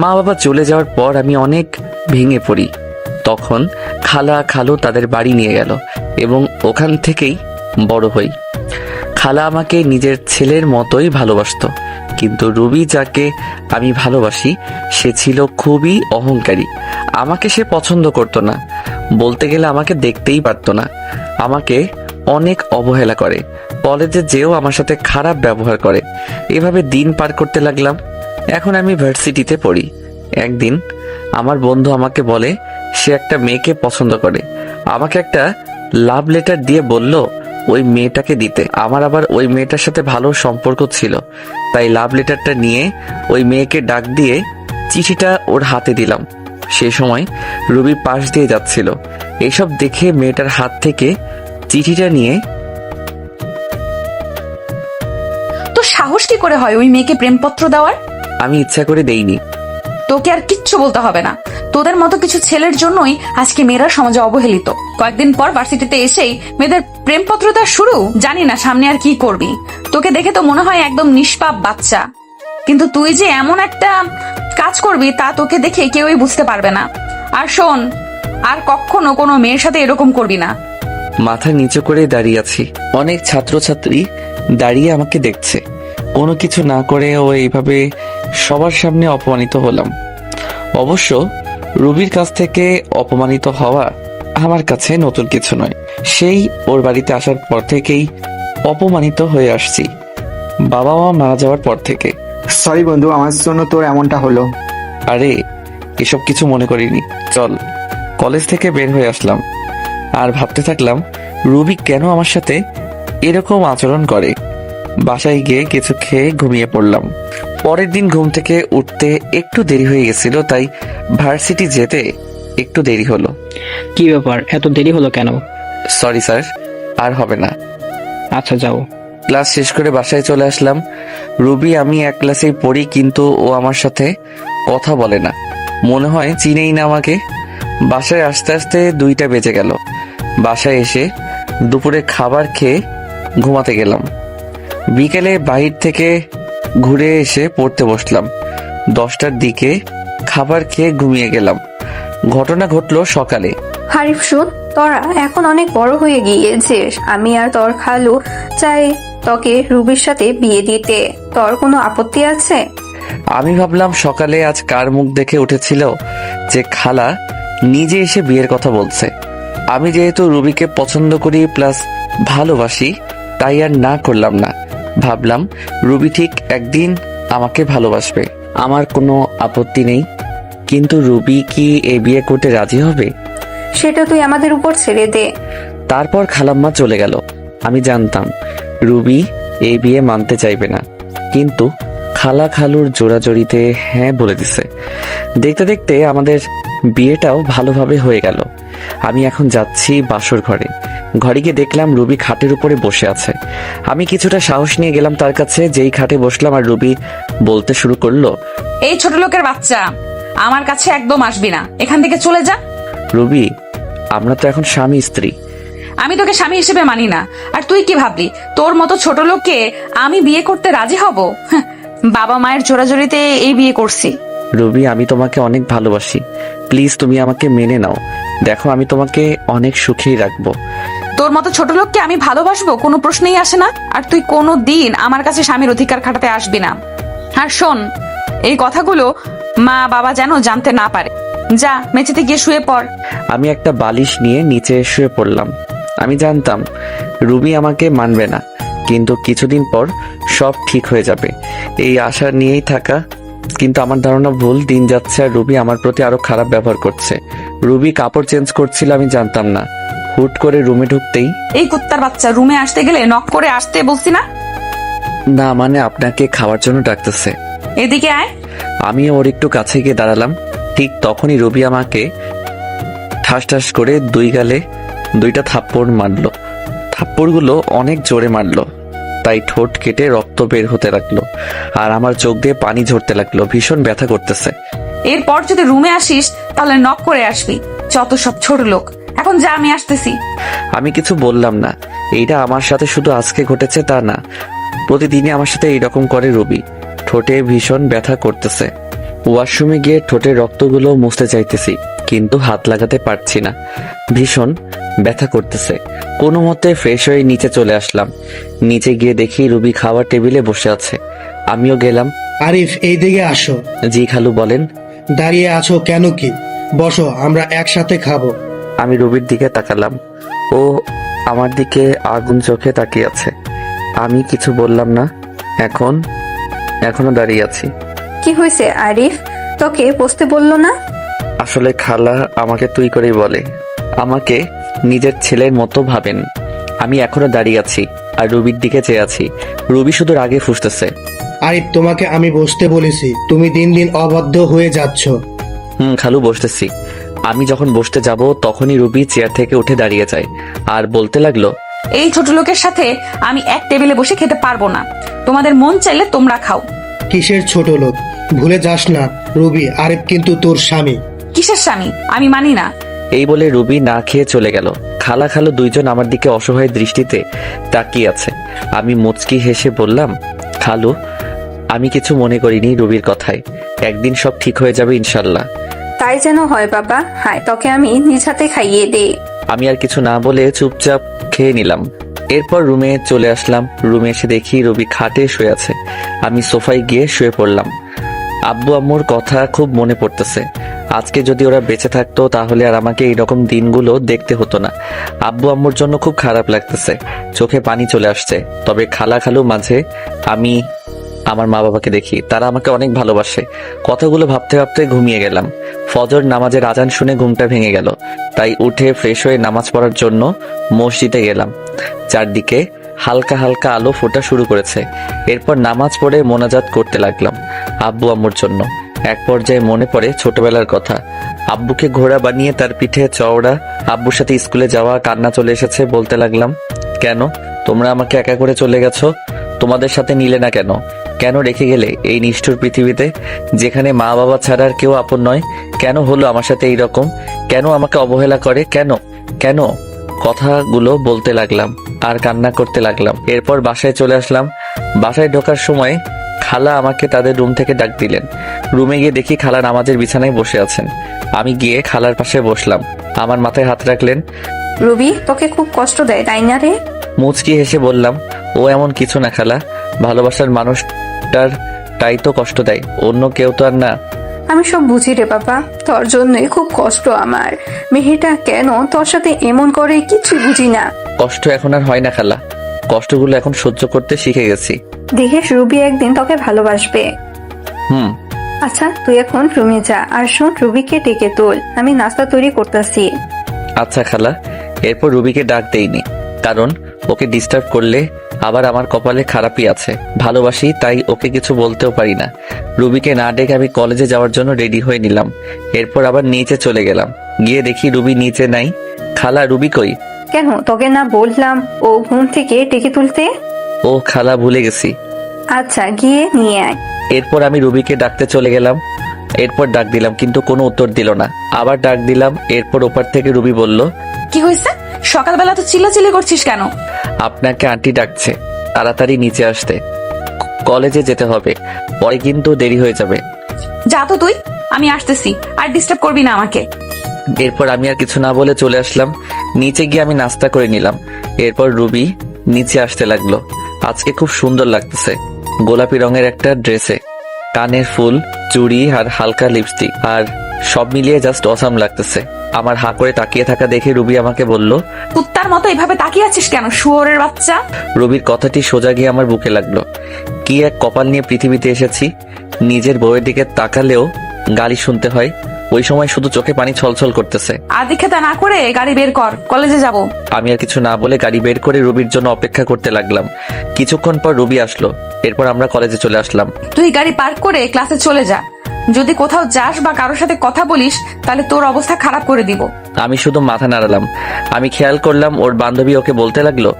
মা বাবা চলে যাওয়ার পর আমি অনেক ভেঙে পড়ি। তখন খালা খালু তাদের বাড়ি নিয়ে গেল এবং ওখান থেকেই বড় হই। খালা আমাকে নিজের ছেলের মতোই ভালোবাসতো, কিন্তু রুবি যাকে আমি ভালোবাসি সে ছিল খুবই অহংকারী। আমাকে সে পছন্দ করতো না। বলতে গেলে আমাকে দেখতেই পারতো না, আমাকে অনেক অবহেলা করে, কলেজে যেও আমার সাথে খারাপ ব্যবহার করে। এভাবে দিন পার করতে লাগলাম। এখন আমি ভার্সিটিতে পড়ি। একদিন আমার বন্ধু আমাকে বলে সে একটা মেয়েকে পছন্দ করে। আমাকে একটা লাভ লেটার দিয়ে বলল ওই মেয়েটাকে দিতে। আমার আবার ওই মেয়েটার সাথে ভালো সম্পর্ক ছিল, তাই লাভ লেটারটা নিয়ে ওই মেয়েকে ডাক দিয়ে চিঠিটা ওর হাতে দিলাম। সে সময় রবি পাশ দিয়ে যাচ্ছিল। এসব দেখে মেয়েটার হাত থেকে চিঠিটা নিয়ে, তো সাহস কি করে হয় ওই মেয়েকে প্রেমপত্র দেওয়ার? আমি ইচ্ছা করে দেইনি। তোকে আর কিচ্ছু বলতে হবে না। তোদের মতো কিছু ছেলের জন্যই আজকে মেয়েরা সমাজে অবহেলিত। কয়েকদিন পর ভার্সিটিতে এসেই মেয়েদের প্রেমপত্র দেওয়া শুরু। জানি না সামনে আর কি করবি। তোকে দেখে তো মনে হয় একদম নিষ্পাপ বাচ্চা, কিন্তু তুই যে এমন একটা কাজ করবি তা তোকে দেখে কেউই বুঝতে পারবে না। আর শোন, আর কখনো কোনো মেয়ের সাথে এরকম করবি না। মাথা নিচু করে দাঁড়িয়ে আছি। অনেক ছাত্রছাত্রী দাঁড়িয়ে আমাকে দেখছে। কোনো কিছু না করে ও এইভাবে সবার সামনে অপমানিত হলাম। অবশ্য রুবির কাছ থেকে অপমানিত হওয়া আমার কাছে নতুন কিছু নয়। সেই ওর বাড়িতে আসার পর থেকেই অপমানিত হয়ে আসছি, বাবা মা মারা যাওয়ার পর থেকে। সরি বন্ধু, আমার জন্য তোর এমনটা হলো। আরে এসব কিছু মনে করিনি, চল। কলেজ থেকে বের হয়ে আসলাম আর ভাবতে থাকলাম রুবি কেন আমার সাথে এরকম আচরণ করে। বাসায় গিয়ে কিছু খেয়ে ঘুমিয়ে পড়লাম। পরের দিন ঘুম থেকে উঠতে একটু দেরি হয়ে গেছিল, তাই ভার্সিটি যেতে একটু দেরি হলো। কি ব্যাপার, এত দেরি হলো কেন? সরি স্যার, আর হবে না। আচ্ছা যাও। ক্লাস শেষ করে বাসায় চলে আসলাম। রুবি আমি এক ক্লাসেই পড়ি, কিন্তু ও আমার সাথে কথা বলে না, মনে হয় চিনেই না আমাকে। বাসায় আসতে আসতে 2টা বেজে গেল। বাসায় এসে দুপুরে খাবার খেয়ে ঘুমাতে গেলাম। বিকেলে বাইরে থেকে ঘুরে এসে পড়তে বসলাম। 10টার দিকে খাবার খেয়ে ঘুমিয়ে গেলাম। ঘটনা ঘটলো সকালে। আরিফ শুন, তোরা এখন অনেক বড় হয়ে গিয়েছিস। আমি আর তোর খালু চাই তোকে রুবির সাথে বিয়ে দিতে। তোর কোনো আপত্তি আছে? আমি ভাবলাম সকালে আজ কার মুখ দেখে উঠেছিল যে খালা নিজে এসে বিয়ের কথা বলছে। আমি যেহেতু রুবিকে পছন্দ করি প্লাস ভালোবাসি, তাই আর না করলাম না। ভাবলাম রুবি ঠিক একদিন আমাকে ভালোবাসবে, আমার কোনো আপত্তি নেই। কিন্তু রুবি কি এই বিয়ে করতে রাজি হবে? সেটা তুই আমাদের উপর ছেড়ে দে। তারপর খালাম্মা চলে গেল। আমি জানতাম রুবি এই বিয়ে মানতে চাইবে না, কিন্তু খালা খালুর জোড়াজড়িতে হ্যাঁ বলে দিছে। দেখতে দেখতে আমাদের বিয়েটাও ভালোভাবে হয়ে গেল। আমি এখন যাচ্ছি বাসর ঘরে। ঘরে গিয়ে দেখলাম রুবি খাটের উপরে বসে আছে। আমি কিছুটা সাহস নিয়ে গেলাম তার কাছে। যেই খাটে বসলাম আর রুবি বলতে শুরু করলো, এই ছোট লোকের বাচ্চা, আমার কাছে একদম আসবি না, এখান থেকে চলে যা। রুবি, আমরা তো এখন স্বামী স্ত্রী। আমি তোকে স্বামী হিসেবে মানি না। আর তুই কি ভাবলি তোর মতো ছোট লোককে আমি বিয়ে করতে রাজি হব? বাবা মায়ের জোড়াজোড়িতে এই বিয়ে করছি। রুবি, আমি তোমাকে অনেক ভালোবাসি, প্লিজ তুমি আমাকে মেনে নাও। দেখো আমি তোমাকে অনেক সুখেই রাখবো। তোর মতো ছোট লোককে আমি ভালোবাসবো কোনো প্রশ্নই আসে না। আর তুই কোনো দিন আমার কাছে স্বামীর অধিকার খাটাতে আসবি না। আর শোন, এই কথাগুলো মা বাবা যেন জানতে না পারে। যা মেঝেতে গিয়ে শুয়ে পড়। আমি একটা বালিশ নিয়ে নিচে শুয়ে পড়লাম। আমি জানতাম রুবি আমাকে মানবে না, কিন্তু কিছুদিন পর সব ঠিক হয়ে যাবে এই আশা নিয়েই থাকা। কিন্তু আমার ধারণা ভুল। দিন যাচ্ছে আর রুবি আমার প্রতি আরো খারাপ ব্যবহার করছে। রুবি কাপড় চেঞ্জ করছিল, আমি জানতাম না। হুট করে রুমে ঢুকতেই, এই কুত্তার বাচ্চা, রুমে আসতে গেলে নক করে আসতে বলছি না? না মানে আপনাকে খাওয়ার জন্য ডাকতেছে। এদিকে আয়। আমি ওর একটু কাছে গিয়ে দাঁড়ালাম। ঠিক তখনই রুবি আমাকে ঠাস ঠাস করে 2 গালে 2টা থাপ্পড় মারলো। থাপ্পড়গুলো অনেক জোরে মারলো, তাই ঠোঁট কেটে রক্ত বের হতে লাগলো আর আমার চোখ দিয়ে পানি ঝরতে লাগলো। ভীষণ ব্যথা করতেছে। এরপর যদি রুমে আসিস তাহলে নক করে আসবি। যত সব ছোট লোক। এখন যা, আমি আসতেছি। আমি কিছু বললাম না। এইটা আমার সাথে শুধু আজকে ঘটেছে তা না, প্রতিদিনই আমার সাথে এইরকম করে রুবি। ঠোঁটে ভীষণ ব্যথা করতেছে। ওয়াশরুমে গিয়ে ঠোঁটের রক্তগুলো মুছতে চাইতেছি, কিন্তু হাত লাগাতে পারছি না। ভীষণ ব্যথা করতেছে। কোনো মতে ফ্রেশ হয়ে নিচে চলে আসলাম। নিচে গিয়ে দেখি রুবি খাওয়ার টেবিলে বসে আছে। আমিও গেলাম। আরিফ, এই দিকে আসো। জি খালু বলেন। দাঁড়িয়ে আছো কেন? কি বসো, আমরা একসাথে খাবো। আমি রুবির দিকে তাকালাম। ও আমার দিকে আগুন চোখে তাকিয়ে আছে। আমি কিছু বললাম না। এখনো দাঁড়িয়ে আছি। কি হয়েছে আরিফ? তোকে বসতে বললো না? আসলে খালা আমাকে তুই করেই বলে, আমাকে নিজের ছেলের মতো ভাবেন। আমি এখনো দাঁড়িয়ে আছি আর রুবির দিকে চেয়ে আছি। রুবি শুধু রাগে ফুঁসতেছে। আরিফ, তোমাকে আমি বসতে বলেছি, তুমি দিন দিন অবাধ্য হয়ে যাচ্ছ। খালু বসতেছি। আমি যখন বসতে যাব তখনই রুবি চেয়ার থেকে উঠে দাঁড়িয়ে যায় আর বলতে লাগলো, এই ছোট লোকের সাথে আমি এক টেবিলে বসে খেতে পারবো না। তোমাদের মন চাইলে তোমরা খাও। কিসের ছোট লোক? ভুলে যাস না রুবি, আরিফ কিন্তু তোর স্বামী। কিসের স্বামী? আমি মানি না। এই বলে রুবি না খেয়ে চলে গেল। খালা খালু দুইজন আমার দিকে অসহায় দৃষ্টিতে তাকিয়ে আছে। আমি মুচকি হেসে বললাম, খালু আমি কিছু মনে করিনি রুবির কথায়। একদিন সব ঠিক হয়ে যাবে ইনশাল্লাহ। তাই যেন হয় বাবা। হায়, তোকে আমি নিজ হাতে খাইয়ে দে। আমি আর কিছু না বলে চুপচাপ খেয়ে নিলাম। এরপর রুমে চলে আসলাম। রুমে এসে দেখি রুবি খাটে শুয়ে আছে। আমি সোফায় গিয়ে শুয়ে পড়লাম। আব্বু আম্মুর কথা খুব মনে পড়তেছে। আজকে যদি ওরা বেঁচে থাকতো তাহলে আর আমাকে এইরকম দিনগুলো দেখতে হতো না। আব্বু আম্মুর জন্য খুব খারাপ লাগতেছে, চোখে পানি চলে আসছে। তবে খালা খালু মাঝে আমি আমার মা বাবাকে দেখি, তারা আমাকে অনেক ভালোবাসে। কথাগুলো ভাবতে ভাবতে ঘুমিয়ে গেলাম। ফজর নামাজের আজান শুনে ঘুমটা ভেঙে গেল। তাই উঠে ফ্রেশ হয়ে নামাজ পড়ার জন্য মসজিদে গেলাম। চারদিকে হালকা হালকা আলো ফোটা শুরু করেছে। এরপর নামাজ পড়ে মোনাজাত করতে লাগলাম আব্বু আম্মুর জন্য। এক পর্যায়ে মনে পড়ে ছোটবেলার কথা। আব্বুকে ঘোড়া বানিয়ে তার পিঠে চওড়া, আব্বুর সাথে স্কুলে যাওয়া, কান্না চলে এসেছে। বলতে লাগলাম, কেন তোমরা আমাকে একা করে চলে গেছো? তোমাদের সাথে নিলে না কেন? কেন রেখে গেলে এই নিষ্ঠুর পৃথিবীতে, যেখানে মা বাবা ছাড়া আর কেউ আপন নয়? কেন হলো আমার সাথে এইরকম? কেন আমাকে অবহেলা করে? কেন কেন? কথাগুলো বলতে লাগলাম আর কান্না করতে লাগলাম। এরপর বাসায় চলে আসলাম। বাসায় ঢোকার সময় খালা আমাকে তাদের রুম থেকে ডাক দিলেন। রুমে গিয়ে দেখি খালা নামাজের বিছানায় বসে আছেন। আমি গিয়ে খালার পাশে বসলাম। আমার মাথায় হাত রাখলেন। রুবি তোকে খুব কষ্ট দেয় তাই না রে? মুচকি হেসে বললাম, ও এমন কিছু না খালা, ভালোবাসার মানুষটার তাই তো কষ্ট দেয়, অন্য কেউ তো আর না। আমি সব বুঝি রে বাবা, তোর জন্যই খুব কষ্ট আমার। মেয়েটা কেন তোর সাথে এমন করে কিছু বুঝি না। কষ্ট এখন আর হয় না খালা, কষ্টগুলো এখন সহ্য করতে শিখে গেছি। দেখিস রুবি একদিন তোকে ভালোবাসবে। আচ্ছা তুই এখন রুমে যা, আর শোন রুবিকে ডেকে তোল, আমি নাস্তা তৈরি করতেছি। আচ্ছা খালা। এরপর রুবিকে ডাক দেইনি, কারণ ওকে ডিস্টার্ব করলে আবার আমার কপালে খারাপই আছে। ভালোবাসি তাই ওকে কিছু বলতেও পারি না। রুবিকে না ডেকে আমি কলেজে যাওয়ার জন্য রেডি হয়ে নিলাম। এরপর আবার নিচে চলে গেলাম। গিয়ে দেখি রুবি নিচে নাই। খালা রুবি কই? কেন তোকে না বললাম ও ঘুম থেকে ডেকে তুলতে? ও খালা ভুলে গেছি। আচ্ছা গিয়ে নিয়ে আয়। এরপর আমি রুবিকে ডাকতে চলে গেলাম। এরপর ডাক দিলাম কিন্তু কোনো উত্তর দিল না। আবার ডাক দিলাম। এরপর ওপার থেকে রুবি বলল, কি হয়েছে? সকালবেলা তো চিল্লাচিল্লি করছিস কেন? আপনাকে আন্টি ডাকছে, তাড়াতাড়ি নিচে আসতে, কলেজে যেতে হবে, পরে কিন্তু দেরি হয়ে যাবে। যা তো তুই, আমি আসতেছি, আর ডিস্টার্ব করবি না আমাকে। এরপর আমি আর কিছু না বলে চলে আসলাম। নিচে গিয়ে আমি নাস্তা করে নিলাম। এরপর রুবি নিচে আসতে লাগলো। আজকে খুব সুন্দর লাগতেছে, গোলাপি রঙের একটা ড্রেসে, কানের ফুল, চুড়ি আর হালকা লিপস্টিক, আর সব মিলিয়ে জাস্ট অসাম লাগতেছে। আমার হাঁ করে তাকিয়ে থাকা দেখে রুবি আমাকে বলল, কুত্তার মতো এভাবে তাকিয়ে আছিস কেন, শুয়োরের বাচ্চা? রুবির কথাটি সোজা গিয়ে আমার বুকে লাগলো। কি এক কপাল নিয়ে পৃথিবীতে এসেছি, নিজের বউয়ের দিকে তাকালেও গালি শুনতে হয়। ওই সময় শুধু চোখে পানি ছলছল করতেছে। আদি খেতা না করে গাড়ি বের কর, কলেজে যাব। আমি আর কিছু না বলে গাড়ি বের করে রুবির জন্য অপেক্ষা করতে লাগলাম। কিছুক্ষণ পর রুবি আসলো। এরপর আমরা কলেজে চলে আসলাম। তুই গাড়ি পার্ক করে ক্লাসে চলে যা। যদি কোথাও যাস বা কারোর সাথে কথা বলিস তাহলে তোর অবস্থা খারাপ করে দিব। আমি শুধু মাথা নাড়ালাম। আমি খেয়াল করলাম ওর বান্ধবী ওকে বলতে লাগলো,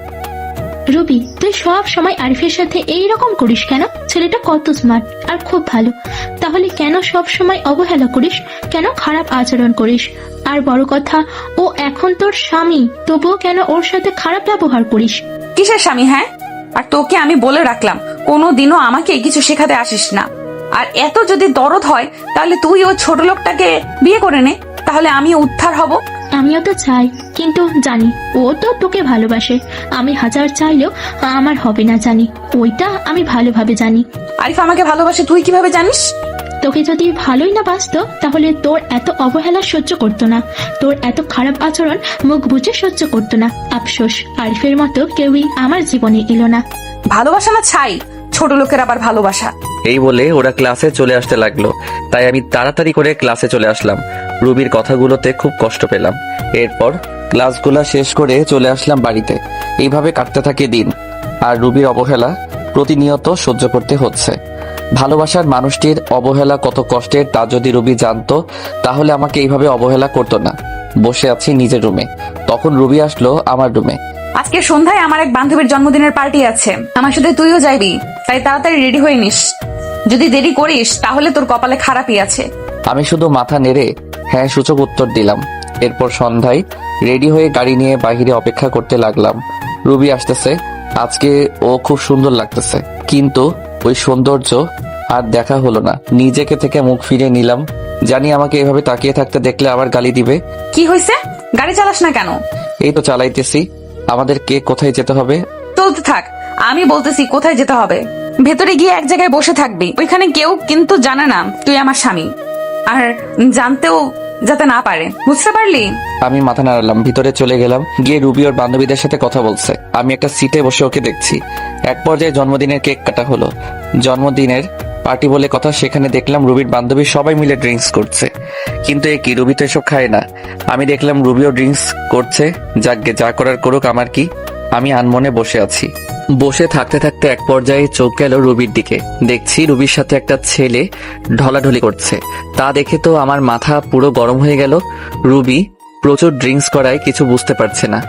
রুবি তুই সব সময় আরিফের সাথে এইরকম করিস কেন? ছেলেটা কত স্মার্ট আর খুব ভালো, তাহলে কেন সব সময় অবহেলা করিস? কেন খারাপ আচরণ করিস? আর বড় কথা, ও এখন তোর স্বামী, তবুও কেন ওর সাথে খারাপ ব্যবহার করিস? কিসের স্বামী? হ্যাঁ, আর তোকে আমি বলে রাখলাম কোনোদিনও আমাকে কিছু শেখাতে আসিস না। আর এত যদি দরদ হয় তাহলে তুই ও ছোট লোকটাকে বিয়ে করে নে, তাহলে আমি উদ্ধার হব। আমিও তো চাই, কিন্তু জানি ও তো তোকে ভালোবাসে। আমি হাজার চাইলেও আমার হবে না জানি, ওইটা আমি ভালোভাবে জানি। আরিফ আমাকে ভালোবাসে তুই কিভাবে জানিস? তোকে যদি ভালোই না বাসতো তাহলে তোর এত অবহেলা সহ্য করতো না, তোর এত খারাপ আচরণ মুখ বুজে সহ্য করতো না। আফসোস, আরিফের মতো কেউই আমার জীবনে এলো না। ভালোবাসা না ছাই, ছোট লোকের আবার ভালোবাসা। এই বলে ওরা ক্লাসে চলে আসতে লাগলো, তাই আমি তাড়াতাড়ি করে ক্লাসে চলে আসলাম। রুবির কথাগুলোতে খুব কষ্ট পেলাম। এরপর ক্লাসগুলো শেষ করে চলে আসলাম বাড়িতে। এইভাবে কাটতে থাকে দিন, আর রুবির অবহেলা প্রতিনিয়ত সহ্য করতে হচ্ছে। ভালোবাসার মানুষটির অবহেলা কত কষ্টের তা যদি রুবি জানতো তাহলে আমাকে এইভাবে অবহেলা করতো না। বসে আছি নিজের রুমে, তখন রুবি আসলো আমার রুমে। আজকে সন্ধ্যায় আমার এক বান্ধবীর জন্মদিনের পার্টি আছে, আমার সাথে তুইও যাইবি, তাই তাড়াতাড়ি রেডি হয়ে নিস। যদি দেরি করিস তাহলে তোর কপালে খারাপই আছে। আমি শুধু মাথা নেড়ে হ্যাঁ সূচক উত্তর দিলাম। এরপর সন্ধ্যায় রেডি হয়ে গাড়ি নিয়ে বাইরে অপেক্ষা করতে লাগলাম। রুবি আসতেছে, আজকে ও খুব সুন্দর লাগতেছে, কিন্তু ওই সৌন্দর্য আর দেখা হলো না। নিজেকে থেকে মুখ ফিরে নিলাম, জানি আমাকে এভাবে তাকিয়ে থাকতে দেখলে আবার গালি দিবে। কি হয়েছে? গাড়ি চালাস না কেন? এই তো চালাইতেছি। আমাদের কে কোথায় যেতে হবে? চলতে থাক, আমি বলতেছি কোথায় যেতে হবে। ভেতরে গিয়ে এক জায়গায় বসে থাকবি, ওইখানে কেউ কিন্তু জানে না তুই আমার স্বামী, আর জানতেও যাতে না পারে, বুঝতে পারলি? আমি মাথা নাড়ালাম, ভিতরে চলে গেলাম। গিয়ে রুবি ওর বান্ধবীদের সাথে কথা বলছে। আমি একটা সিটে বসে ওকে দেখছি। এক পর্যায়ে জন্মদিনের কেক কাটা হলো। জন্মদিনের পার্টি বলে কথা, সেখানে দেখলাম রুবির বান্ধবী সবাই মিলে ড্রিঙ্কস করছে। কিন্তু এ কি, রুবি তো এসব খায় না। আমি দেখলাম রুবিও ড্রিঙ্কস করছে। যাকগে, যা করার করুক, আমার কি। আমি আনমনে বসে আছি। বসে থাকতে থাকতে এক পর্যায়ে চোখ গেল রুবির দিকে। দেখছি রুবির সাথে একটা ছেলে ঢলাঢলি করছে। তা দেখে তো আমার মাথা পুরো গরম হয়ে গেল। রুবি প্রচুর ড্রিঙ্কস করায় কিছু বুঝতে পারছে না।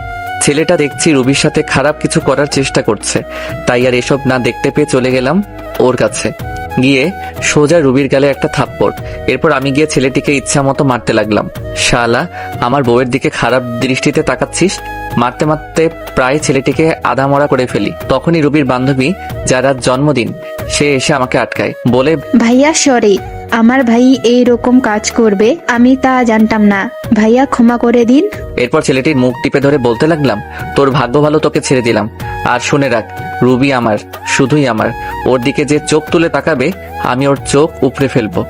ছেলেটা দেখছি রুবির সাথে খারাপ কিছু করার চেষ্টা করছে, তাই আর এসব না দেখতে পেয়ে চলে গেলাম ওর কাছে। গিয়ে সোজা রুবির গালে একটা থাপ্পড়। এরপর আমি গিয়ে ছেলেটিকে ইচ্ছা মতো মারতে লাগলাম। শালা, আমার বউয়ের দিকে খারাপ দৃষ্টিতে তাকাচ্ছিস? মারতে মারতে প্রায় ছেলেটিকে আধামরা করে ফেলি। তখনই রুবির বান্ধবী, যার আজ জন্মদিন, সে এসে আমাকে আটকায়, বলে, ভাইয়া সরি, আমার ভাই এই রকম কাজ করবে আমি তা জানতাম না, ভাইয়া ক্ষমা করে দিন। এরপর ছেলেটির মুখ টিপে ধরে বলতে লাগলাম, তোর ভাগ্য ভালো, তোকে ছেড়ে দিলাম। আর শুনে রাখ, রুবি আমার, শুধুই আমার। ওর দিকে যে চোখ তুলে তাকাবে আমি ওর চোখ উপড়ে ফেলবো।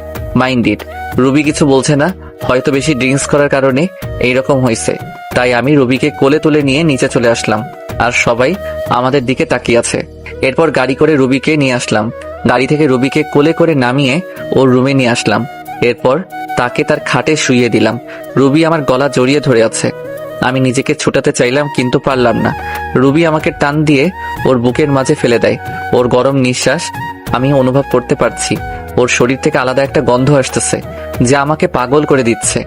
Mind it. রুবি কিছু বলছে না, হয়তো বেশি ড্রিঙ্কস করার কারণে এইরকম হয়েছে। তাই আমি রুবিকে কোলে তুলে নিয়ে নিচে চলে আসলাম, আর সবাই আমাদের দিকে তাকিয়ে আছে। এরপর গাড়ি করে রুবিকে নিয়ে আসলাম। গাড়ি থেকে রুবিকে কোলে করে নামিয়ে ওর রুমে নিয়ে আসলাম। এরপর তাকে তার খাটে শুইয়ে দিলাম। রুবি আমার গলা জড়িয়ে ধরে আছে। আমি নিজেকে ছুটাতে চাইলাম, কিন্তু পারলাম না। রুবি আমাকে টান দিয়ে ওর বুকের মাঝে ফেলে দেয়। ওর গরম নিঃশ্বাস আমি অনুভব করতে পারছি। ওর শরীর থেকে আলাদা একটা গন্ধ আসতেছে, যা আমাকে পাগল করে দিচ্ছে।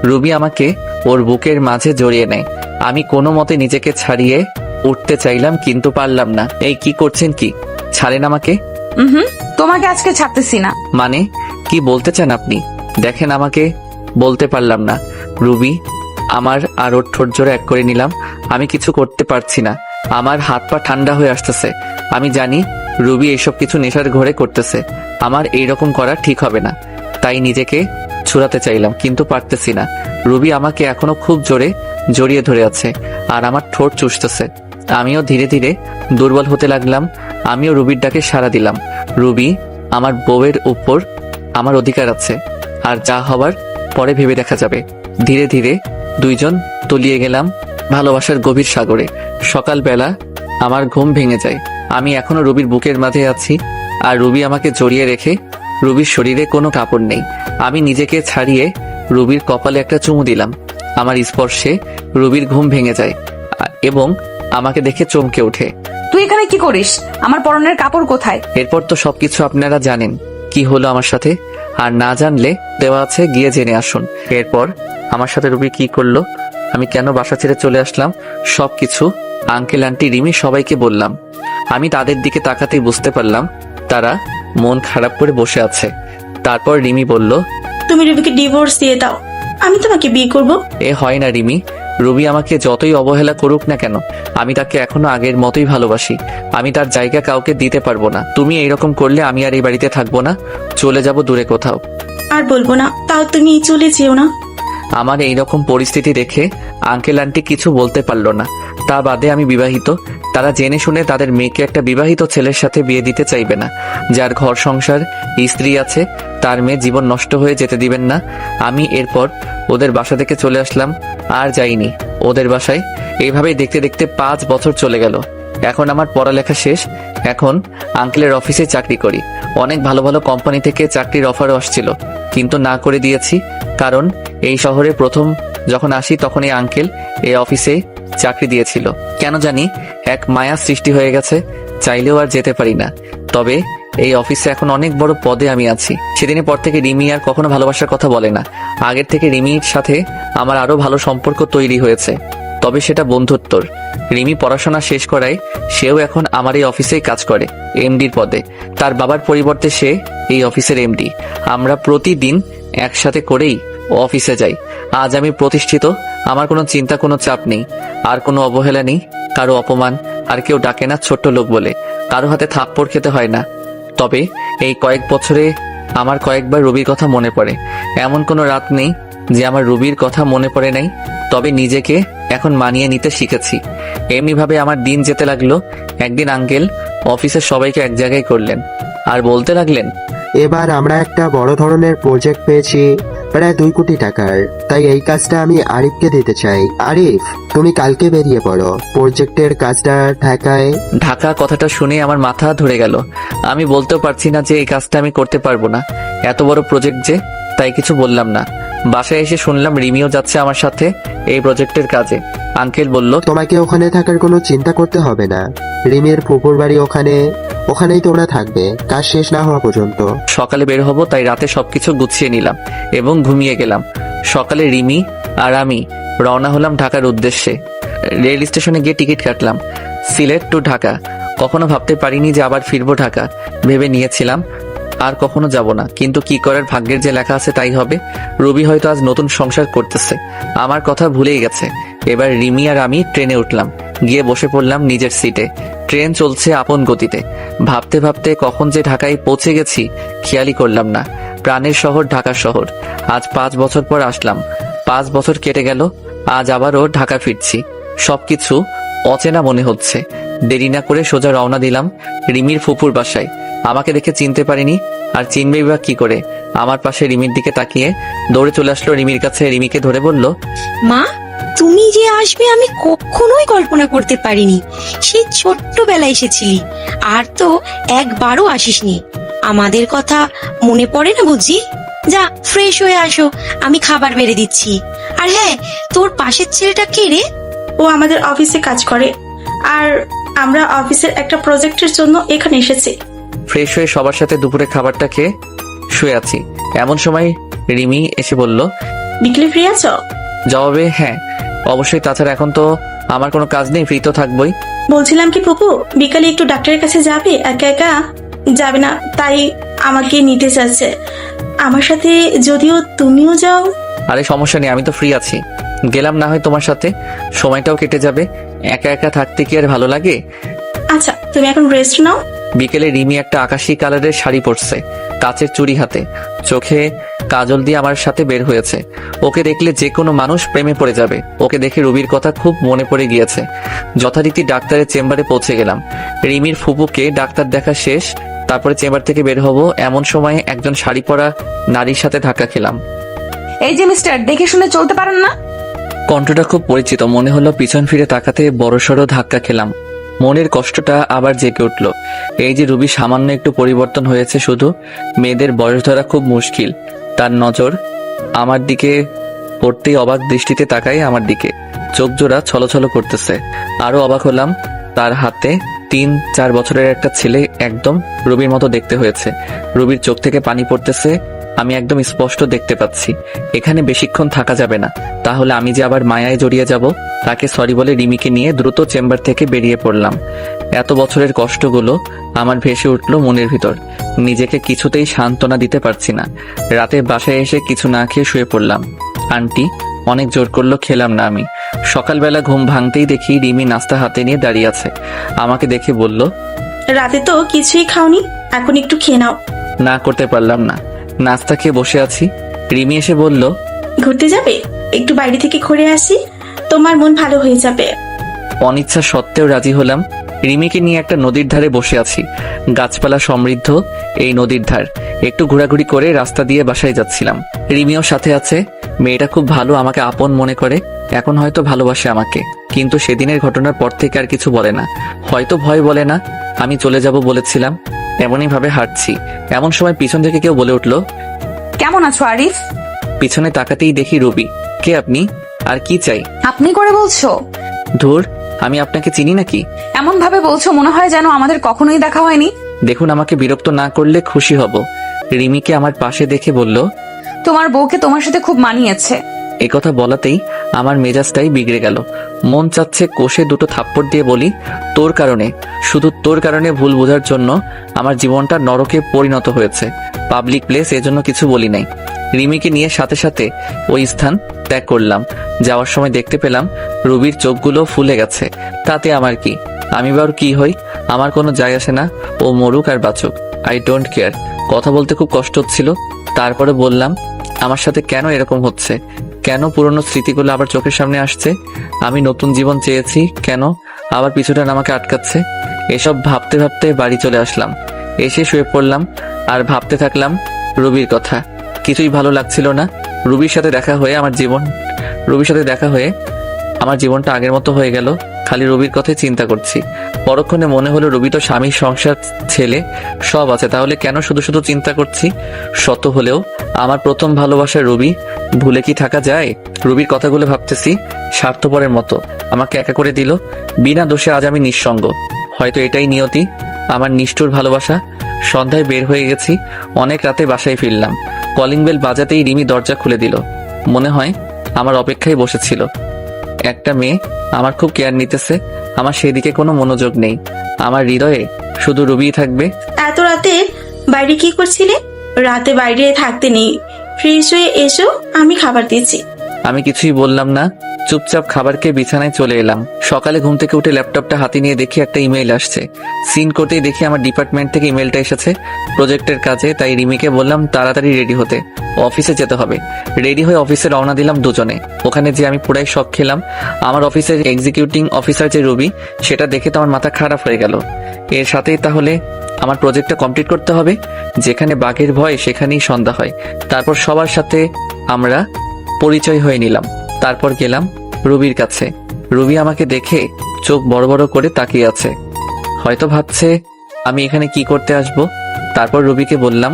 রুবি আমাকে ওর বুকের মাঝে জড়িয়ে নেয়। আমি কোনো মতে নিজেকে ছাড়িয়ে উঠতে চাইলাম, কিন্তু পারলাম না। এই কি করছেন? কি ছাড়েন আমাকে? তোমাকে আজকে ছাড়তেছি না। মানে কি বলতে চান আপনি? দেখেন, আমাকে বলতে পারলাম না। রুবি আমার আর ওর ঠোঁট জোড়া এক করে নিলাম। আমি কিছু করতে পারছি না, আমার হাত পা ঠান্ডা হয়ে আসতেছে। আমি জানি রুবি এইসব কিছু নেশার ঘরে করতেছে, আমার এইরকম করা ঠিক হবে না। তাই নিজেকে ছুড়াতে চাইলাম, কিন্তু পারতেছি না। রুবি আমাকে এখনো খুব জোরে জড়িয়ে ধরে আছে, আর আমার ঠোঁট চুষতেছে। আমিও ধীরে ধীরে দুর্বল হতে লাগলাম। আমিও রুবির ডাকে সাড়া দিলাম। রুবি, আমার বউয়ের উপর আমার অধিকার আছে, আর যা হবার পরে ভেবে দেখা যাবে। ধীরে ধীরে দুইজন তলিয়ে গেলাম ভালোবাসার গভীর সাগরে। সকালবেলা আমার ঘুম ভেঙে যায়। আমি এখনো রুবির বুকের মাঝে আছি, আর রুবি আমাকে জড়িয়ে রেখে। রুবির শরীরে কোনো কাপড় নেই। আমি নিজেকে ছাড়িয়ে রুবির কপালে একটা চুমু দিলাম। আমার স্পর্শে রুবির ঘুম ভেঙে যায় এবং আমাকে দেখে চমকে ওঠে। তুই এখানে কি করিস? আমার পরনের কাপড় কোথায়? এরপর তো সবকিছু আপনারা জানেন কি হলো আমার সাথে, আর না জানলে দেওয়া আছে, গিয়ে জেনে আসুন। এরপর আমার সাথে রুবি কি করলো, আমি কেন বাসা ছেড়ে চলে আসলাম, সবকিছু আঙ্কেল, আন্টি, রিমি সবাইকে বললাম। আমি তাদের দিকে তাকাতেই বুঝতে পারলাম তারা মন খারাপ করে বসে আছে। তারপর রিমি বলল, তুমি রুবিকে ডিভোর্স দিয়ে দাও, আমি তোমাকে বিয়ে করব। এ হয় না রিমি। রুবি আমাকে যতই অবহেলা করুক না কেন, আমি তাকে এখনো আগের মতোই ভালোবাসি। আমি তার জায়গা কাউকে দিতে পারবো না। তুমি এইরকম করলে আমি আর এই বাড়িতে থাকবো না, চলে যাব দূরে কোথাও। আর বলবো না, তাও তুমি চলে যেও না। আমার এইরকম পরিস্থিতি দেখে আঙ্কেল আন্টি কিছু বলতে পারলো না। তা বাদে আমি বিবাহিত, তারা জেনে শুনে তাদের মেয়েকে একটা বিবাহিত ছেলের সাথে বিয়ে দিতে চাইবে না, যার ঘর সংসার, স্ত্রী আছে, তার মেয়ে জীবন নষ্ট হয়ে যেতে দিবেন না। আমি এরপর ওদের বাসা থেকে চলে আসলাম, আর যাইনি ওদের বাসায়। এইভাবেই দেখতে দেখতে 5 বছর চলে গেল। এখন আমার পড়ালেখা শেষ, এখন আঙ্কেলের অফিসে চাকরি করি। অনেক ভালো ভালো কোম্পানি থেকে চাকরির অফারও আসছিল, কিন্তু না করে দিয়েছি। কারণ এই শহরে প্রথম যখন আসি তখন এই আঙ্কেল এই অফিসে চাকরি দিয়েছিল। কেন জানি এক মায়া সৃষ্টি হয়ে গেছে, চাইলেও আর যেতে পারি না। তবে এই অফিসে এখন অনেক বড় পদে আমি আছি। সেদিনের পর থেকে রিমি আর কখনো ভালোবাসার কথা বলে না। আগের থেকে রিমির সাথে আমার আরো ভালো সম্পর্ক তৈরি হয়েছে, তবে সেটা বন্ধুত্বর। রিমি পড়াশোনা শেষ করায় সেও এখন আমার এই অফিসেই কাজ করে, এমডির পদে। তার বাবার পরিবর্তে সে এই অফিসের এমডি। আমরা প্রতিদিন একসাথে করেই অফিসে যাই। আজ আমি প্রতিষ্ঠিত, আমার কোনো চিন্তা, কোনো চাপ নেই, আর কোনো অবহেলা নেই, কারো অপমান, আর কেউ ডাকে না ছোট্ট লোক বলে, কারো হাতে থাপ্পড় খেতে হয় না। তবে এই কয়েক বছরে আমার কয়েকবার রবির কথা মনে পড়ে। এমন কোনো রাত নেই যে আমার রবির কথা মনে পড়ে নাই। তবে নিজেকে এখন মানিয়ে নিতে শিখেছি। এমনিভাবে আমার দিন যেতে লাগলো। একদিন আঙ্কেল অফিসের সবাইকে এক জায়গায় করলেন আর বলতে লাগলেন, এবার আমরা একটা বড় ধরনের প্রজেক্ট পেয়েছি, প্রায় 2 কোটি টাকার। তাই এই কাজটা আমি আরিফকে দিতে চাই। আরিফ, তুমি কালকে বেরিয়ে পড়ো, প্রজেক্টের কাজটা ঢাকায়। ঢাকা কথাটা শুনে আমার মাথা ধরে গেল। আমি বলতেও পারছি না যে এই কাজটা আমি করতে পারবো না, এত বড় প্রজেক্ট যে, তাই কিছু বললাম না। বাসায় এসে শুনলাম রিমিও যাচ্ছে আমার সাথে এই প্রজেক্টের কাজে। আঙ্কেল বলল, তোমাকে ওখানে থাকার কোনো চিন্তা করতে হবে না। রিমির ফুপুর বাড়ি ওখানেই তোমরা থাকবে কাজ শেষ না হওয়া পর্যন্ত। সকালে বের হব, তাই রাতে সবকিছু গুছিয়ে নিলাম এবং ঘুমিয়ে গেলাম। সকালে রিমি আর আমি রওনা হলাম ঢাকার উদ্দেশ্যে। রেল স্টেশনে গিয়ে টিকিট কাটলাম, সিলেট টু ঢাকা। কখনো ভাবতে পারিনি যে আবার ফিরবো ঢাকা। ভেবে নিয়েছিলাম আর কখনো যাব না, কিন্তু কি করার, ভাগ্যের যে লেখা আছে তাই হবে। রবি হয়তো আজ নতুন সংসার করতেছে, আমার কথা ভুলেই গেছে। এবার রিমি আর আমি ট্রেনে উঠলাম, গিয়ে বসে পড়লাম নিজের সিটে। ট্রেন চলছে আপন গতিতে। ভাবতে ভাবতে কখন যে ঢাকায় পৌঁছে গেছি খেয়ালই করলাম না। প্রাণের শহর ঢাকা শহর। আজ 5 বছর পর আসলাম। 5 বছর কেটে গেল, আজ আবারও ঢাকা ফিরছি। সবকিছু অচেনা মনে হচ্ছে। দেরি না করে সোজা রওনা দিলাম রিমির ফুপুর বাসায়। আমাকে দেখে চিনতে পারিনি, আর চিনবে বা কি করে। আমার পাশে রিমির দিকে তাকিয়ে দৌড়ে চলে আসলো রিমির কাছে। রিমিকে ধরে বলল, মা, তুমি যে আসবে আমি কখনোই কল্পনা করতে পারিনি। সেই ছোট্টবেলায় এসেছিলি, আর তো একবারও আসিসনি। আমাদের কথা মনে পড়ে না বুঝি? যা ফ্রেশ হয়ে আসো, আমি খাবার বেড়ে দিচ্ছি। আর হ্যাঁ, তোর পাশের ছেলেটা কে রে? ও আমাদের অফিসে কাজ করে, আর আমরা অফিসের একটা প্রজেক্টের জন্য এখানে এসেছি। ফ্রেশ হয়ে সবার সাথে দুপুরে খাবারটা খেয়ে শুয়ে আছি। এমন সময় রিমি এসে বলল, বিকেলে ফ্রি আছো? জবাবে হ্যাঁ অবশ্যই, তাছাড়া এখন তো আমার কোনো কাজ নেই, ফ্রি তো থাকবোই। বলছিলাম কি ফুপু, বিকালে একটু ডাক্তারের কাছে যাবে? একা একা যাবে না, তাই আমাকে নিতে চাচ্ছে আমার সাথে, যদিও তুমিও যাও। আরে সমস্যা নেই, আমি তো ফ্রি আছি, গেলাম না হয় তোমার সাথে, সময়টাও কেটে যাবে। একা একা থাকতে কি আর ভালো লাগে? আচ্ছা, তুমি এখন রেস্ট নাও। বিকেলে রিমি একটা আকাশি কালারের শাড়ি পরছে, কাচের চুড়ি হাতে, চোখে কাজল দিয়ে আমার সাথে বের হয়েছে। ওকে দেখলে যে কোনো মানুষ প্রেমে পড়ে যাবে। ওকে দেখে রবির কথা খুব মনে পড়ে গিয়েছে। যথারীতি ডাক্তারের চেম্বারে পৌঁছে গেলাম। রিমির ফুপুকে ডাক্তার দেখা শেষ, তারপরে চেম্বার থেকে বের হব, এমন সময় একজন শাড়ি পরা নারীর সাথে ধাক্কা খেলাম। এই যে মিস্টার, দেখে শুনে চলতে পারেন না? কণ্ঠটা খুব পরিচিত, মনে হলো পিছন ফিরে তাকাতে বড়সড় ধাক্কা খেলাম। মনের কষ্টটা আবার জেগে উঠল। এই যে রুবি সামান্য একটু পরিবর্তন হয়েছে, শুধু মেয়েদের বয়স ধরা খুব মুশকিল। তার নজর আমার দিকে পড়তেই অবাক দৃষ্টিতে তাকায় আমার দিকে, চোখ জোড়া ছলছল করতেছে। আরো অবাক হলাম, তার হাতে 3-4 বছরের একটা ছেলে, একদম রুবির মতো দেখতে হয়েছে। রুবির চোখ থেকে পানি পড়তেছে, আমি একদম স্পষ্ট দেখতে পাচ্ছি। এখানে বেশিক্ষণ থাকা যাবে না, তাহলে আমি যে আবার মায়ায় জড়িয়ে যাব। তাকে সরি বলে রিমিকে নিয়ে দ্রুত চেম্বার থেকে বেরিয়ে পড়লাম। এত বছরের কষ্টগুলো আমার ভেসে উঠল মনের ভিতর। নিজেকে কিছুতেই সান্ত্বনা দিতে পারছি না। রাতে বাসায় এসে কিছু না খেয়ে শুয়ে পড়লাম। আন্টি অনেক জোর করলো, খেলাম না আমি। সকালবেলা ঘুম ভাঙতেই দেখি রিমি নাস্তা হাতে নিয়ে দাঁড়িয়ে আছে। আমাকে দেখে বলল, রাতে তো কিছুই খাওনি, এখন একটু খেয়ে নাও। না করতে পারলাম না, নাস্তা খেয়ে বসে আছি। রিমি এসে বলল, ঘুরতে যাবে? একটু বাইরে থেকে ঘুরে আসি, তোমার মন ভালো হয়ে যাবে। অনিচ্ছা সত্ত্বেও রাজি হলাম। রিমিকে নিয়ে একটা নদীর ধারে বসে আছি। গাছপালা সমৃদ্ধ এই নদীর ধার। একটু ঘোরাঘুরি করে রাস্তা দিয়ে বাসায় যাচ্ছিলাম। রিমিও সাথে আছে। মেয়েটা খুব ভালো, আমাকে আপন মনে করে। এখন হয়তো ভালোবাসে আমাকে, কিন্তু সেদিনের ঘটনার পর থেকে আর কিছু বলে না। হয়তো ভয় বলে না। আমি চলে যাব বলেছিলাম। এমনই ভাবে হাঁটছি, এমন সময় পিছন থেকে কেউ বলে উঠলো, কেমন আছো আরিফ? পিছনে তাকাতেই দেখি রবি। কে আপনি? আর কি চাই? আপনি করে বলছো? ধুর, আমি আপনাকে চিনি নাকি? এমন ভাবে বলছো মনে হয় যেন আমাদের কখনোই দেখা হয়নি। দেখুন, আমাকে বিরক্ত না করলে খুশি হব। রিমিকে আমার পাশে দেখে বলল, তোমার বউকে তোমার সাথে খুব মানিয়েছে। একথা বলাতেই আমার মেজাজটাই বিগড়ে গেল। মন চাচ্ছে কষে দুটো থাপ্পড় দিয়ে বলি, তোর কারণে, শুধু তোর কারণে ভুল বোঝার জন্য আমার জীবনটা নরকে পরিণত হয়েছে। পাবলিক প্লেস, এজন্য কিছু বলি নাই। রিমিকে নিয়ে সাথে সাথে ওই স্থান ত্যাগ করলাম। যাওয়ার সময় দেখতে পেলাম রুবির চোখগুলো ফুলে গেছে। তাতে আমার কি? আমি বা ওর কি হই? আমার কোনো যায় আসে না। ও মরুক আর বাঁচুক, আই ডোন্ট কেয়ার। কথা বলতে খুব কষ্ট হচ্ছিল, তারপরে বললাম, আমার সাথে কেন এরকম হচ্ছে? কেন পুরনো স্মৃতিগুলো আবার চোখের সামনে আসছে? আমি নতুন জীবন চেয়েছি, কেন আবার পিছুটান আমাকে আটকাচ্ছে? এসব ভাবতে ভাবতে বাড়ি চলে আসলাম। এসে শুয়ে পড়লাম আর ভাবতে থাকলাম রুবির কথা। কিছুই ভালো লাগছিল না। রুবির সাথে দেখা হয়ে আমার জীবনটা আগের মতো হয়ে গেল। খালি রুবির কথাই চিন্তা করছি। পরক্ষণে মনে হলো রুবি তো স্বামী, সংসার, ছেলে সব আছে, তাহলে কেন শুধু শুধু চিন্তা করছি? শত হলেও আমার প্রথম ভালোবাসা রুবি, ভুলে কি থাকা যায়? রুবির কথাগুলো ভাবতেছি, স্বার্থপরের মতো আমাকে একা করে দিল। বিনা দোষে আজ আমি নিঃসঙ্গ। হয়তো এটাই নিয়তি, আমার নিষ্ঠুর ভালোবাসা। সন্ধ্যায় বের হয়ে গেছি, অনেক রাতে বাসায় ফিরলাম। কলিং বেল বাজাতেই রিমি দরজা খুলে দিল। মনে হয় আমার অপেক্ষায় বসেছিল। একটা মেয়ে আমার খুব কেয়ার নিতেছে। আমার সেদিকে কোনো মনোযোগ নেই। আমার হৃদয়ে শুধু রুবিই থাকবে। এত রাতে বাইরে কি করছিলে? রাতে বাইরে থাকতে নেই, ফ্রেশ হয়ে এসো, আমি খাবার দিয়েছি। আমি কিছুই বললাম না, চুপচাপ খাবারকে বিছানায় চলে এলাম। সকালে ঘুম থেকে উঠে ল্যাপটপটা হাতে নিয়ে দেখি একটা ইমেল আসছে। সিন করতেই দেখি আমার ডিপার্টমেন্ট থেকে ইমেলটা এসেছে প্রজেক্টের কাজে। তাই রিমিকে বললাম তাড়াতাড়ি রেডি হতে, অফিসে যেতে হবে। রেডি হয়ে অফিসে রওনা দিলাম দুজনে। ওখানে যে আমি পুরাই শক খেলাম। আমার অফিসের এক্সিকিউটিং অফিসার যে রবি, সেটা দেখে তো আমার মাথা খারাপ হয়ে গেল। এর সাথেই তাহলে আমার প্রজেক্টটা কমপ্লিট করতে হবে। যেখানে বাঘের ভয় সেখানেই সন্ধ্যা হয়। তারপর সবার সাথে আমরা পরিচয় হয়ে নিলাম। তারপর গেলাম রুবির কাছে। রুবি আমাকে দেখে চোখ বড় বড় করে তাকিয়ে আছে। হয়তো ভাবছে আমি এখানে কি করতে আসব। তারপর রুবিকে বললাম,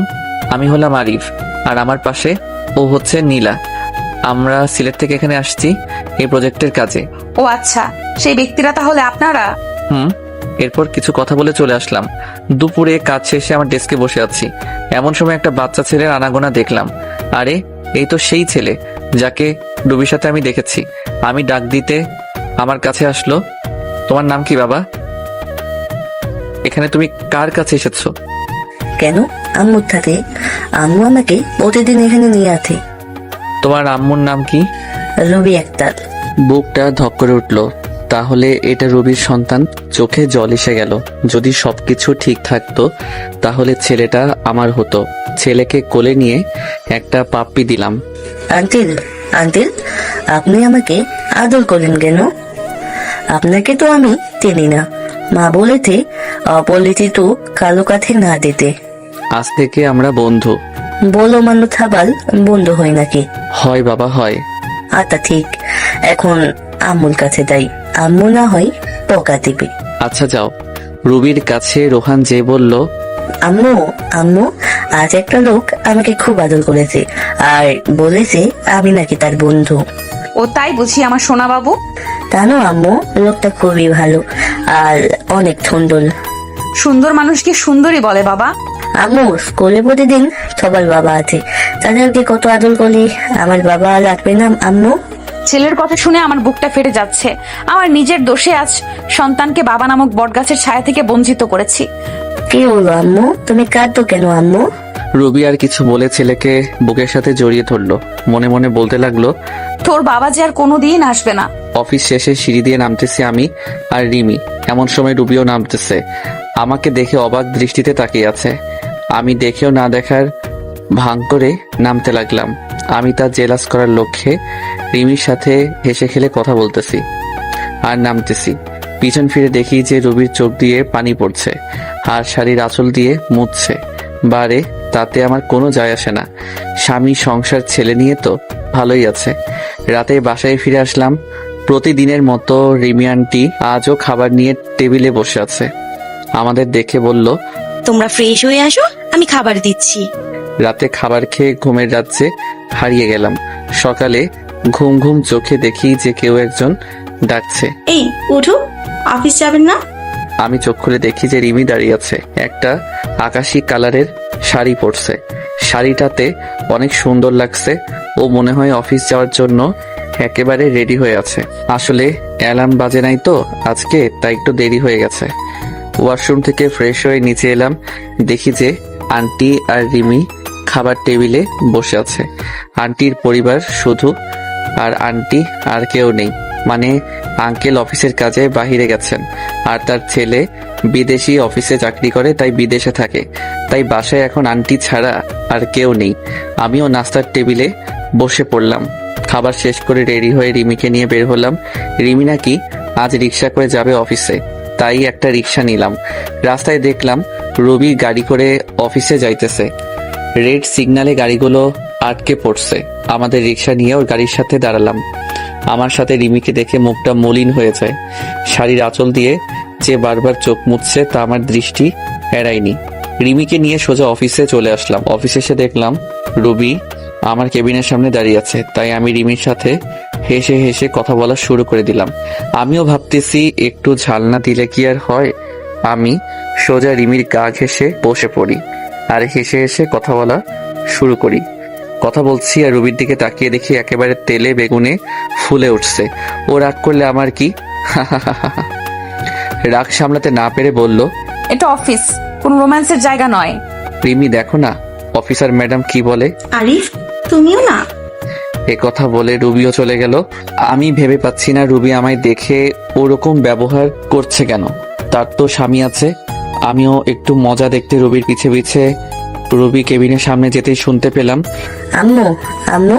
আমি হলাম আরিফ, আর আমার পাশে ও হচ্ছে নীলা। আমরা সিলেট থেকে এখানে আসছি এই প্রজেক্টের কাজে। ও আচ্ছা, সেই ব্যক্তিরা তাহলে আপনারা? এরপর কিছু কথা বলে চলে আসলাম। দুপুরে কাজ শেষে আমার ডেস্কে বসে আছি। এমন সময় একটা বাচ্চা ছেলের আনাগোনা দেখলাম। আরে, এই তো সেই ছেলে যাকে রুবির সাথে আমি দেখেছি। আমি ডাক দিতে আমার কাছে আসলো। তোমার নাম কি বাবা? এখানে তুমি কার কাছে এসেছো? কেন? আম্মুর সাথে। আম্মু আমাকে প্রতিদিন এখানে নিয়ে আসে। তোমার আম্মুর নাম কি? রবি আক্তার। বুকটা ধক করে উঠলো। তাহলে এটা রবির সন্তান। চোখে জল এসে গেল। যদি সবকিছু ঠিক থাকতো তাহলে ছেলেটা আমার হতো। ছেলেকে কোলে নিয়ে একটা পাপ্পি দিলাম। আঙ্কেল, আঙ্কেল, আপনি আমাকে আদর করেন কেন? আপনাকে তো আমি চিনি না। মা বলেছে অপরিচিত কালো কাছে না দিতে। আজ থেকে আমরা বন্ধু। বলো মানুষ খাবার বন্ধু হয় নাকি? হয় বাবা, হয়। আচ্ছা ঠিক, এখন আম্মুর কাছে যাই। আম্মু না হয় পোকা দিবে। আচ্ছা যাও। রুবির কাছে রোহান যে বলল, আম্মু, আম্মু, আজ একটা লোক আমাকে খুব আদর করেছে আর বলেছে আমি নাকি তার বন্ধু। ও তাই বুঝি আমার সোনা বাবু? জানো আম্মু, লোকটা খুবই ভালো আর অনেক সুন্দর। সুন্দর মানুষকে সুন্দরী বলে বাবা। আম্মু, স্কুলে প্রতিদিন সবার বাবা আছে, তাদেরকে কত আদর করি। আমার বাবা লাগবে না আম্মু? ছেলের কথা শুনে আমার বুকটা ফেটে যাচ্ছে। আমার নিজের দোষে আজ সন্তানকে বাবা নামক বটগাছের ছায়া থেকে বঞ্চিত করেছি। কি হলো আম্মু, তুমি কাঁদতো কেন আম্মু? রুবি আর কিছু বলে ছেলেকে বুকের সাথে জড়িয়ে ধরলো। মনে মনে বলতে লাগলো, তোর বাবা যে আর কোনোদিন আসবে না। অফিস শেষে সিঁড়ি দিয়ে নামতেছি আমি আর রিমি। এমন সময় রুবিও নামতেছে। আমাকে দেখে অবাক দৃষ্টিতে তাকিয়ে আছে। আমি দেখেও না দেখার ভান করে নামতে লাগলাম। আমি তার জেলাস করার লক্ষ্যে রিমির সাথে হেসে খেলে কথা বলতেছি আর নামতেছি। পিছন ফিরে দেখি যে রুবির চোখ দিয়ে পানি পড়ছে আর শাড়ির আঁচল দিয়ে মুছছে। বারে, তাতে আমার কোনো যায় আসে না। স্বামী, সংসার, ছেলে নিয়ে তো ভালোই আছে। রাতে বাসায় ফিরে আসলাম। প্রতিদিনের মতো রিমি আন্টি আজও খাবার নিয়ে টেবিলে বসে আছে। আমাদের দেখে বলল, তোমরা ফ্রেশ হয়ে আসো, আমি খাবার দিচ্ছি। রাতে খাবার খেয়ে ঘুমের রাজ্যে হারিয়ে গেলাম। সকালে ঘুম ঘুম চোখে দেখি যে কেউ একজন ডাকছে। এই উঠো, অফিস যাবেন না? আমি চোখ খুলে দেখি যে রিমি দাঁড়িয়ে আছে। একটা আকাশি কালারের শাড়ি পরছে। শাড়িটাতে অনেক সুন্দর লাগছে। ও মনে হয় অফিস যাওয়ার জন্য একেবারে রেডি হয়ে আছে। আসলে অ্যালার্ম বাজে নাই তো আজকে, তাই একটু দেরি হয়ে গেছে। ওয়াশরুম থেকে ফ্রেশ হয়ে নিচে এলাম। দেখি যে আন্টি আর রিমি খাবার টেবিলে বসে আছে। আন্টির পরিবার শুধু, আর আন্টি আর কেউ নেই। মানে আঙ্কেল অফিসের কাজে বাহিরে গেছেন, আর তার ছেলে বিদেশি অফিসে চাকরি করে, তাই বিদেশে থাকে। তাই বাসায় এখন আন্টি ছাড়া আর কেউ নেই। আমিও নাস্তার টেবিলে বসে পড়লাম। খাবার শেষ করে রেডি হয়ে রিমিকে নিয়ে বের হলাম। রিমি নাকি আজ রিক্সা করে যাবে অফিসে, তাই একটা রিক্সা নিলাম। রাস্তায় দেখলাম রবি গাড়ি করে অফিসে যাইতেছে। রেড সিগন্যালে গাড়িগুলো আটকে পড়ছে। আমাদের রিক্সা নিয়ে ওর গাড়ির সাথে দাঁড়ালাম। আমার সাথে রিমিকে দেখে মুখটা মলিন হয়ে যায়। শাড়ির আঁচল দিয়ে যে বারবার চোখ মুছছে তা আমার দৃষ্টি এড়ায়নি। রিমিকে নিয়ে সোজা অফিসে চলে আসলাম। অফিসে এসে দেখলাম রবি আমার কেবিনের সামনে দাঁড়িয়ে আছে। তাই আমি রিমির সাথে হেসে হেসে কথা বলা শুরু করে দিলাম। আমিও ভাবতেছি একটু ঝাল না দিলে কি আর হয়। আমি সোজা রিমির গা ঘেঁষে বসে পড়ি আর হেসে হেসে কথা বলা শুরু করি। কথা বলছি আর রবির দিকে তাকিয়ে দেখি একেবারে তেলে বেগুনে ফুলে উঠছে। ও রাগ করলে আমার কি? রাগ সামলাতে না পেরে বলল, এটা অফিস, কোন রোম্যান্সের জায়গা নয়। রিমি দেখো না অফিসার ম্যাডাম কি বলে। আরিফ, তুমিও না? এ কথা বলে রুবিও চলে গেল। আমি ভেবে পাচ্ছি না রুবি আমায় দেখে ওরকম ব্যবহার করছে কেন। তার তো স্বামী আছে। আমিও একটু মজা দেখতে রুবির পিছে পিছে রুবি কেবিনের সামনে যেতেই শুনতে পেলাম, আম্মু আম্মু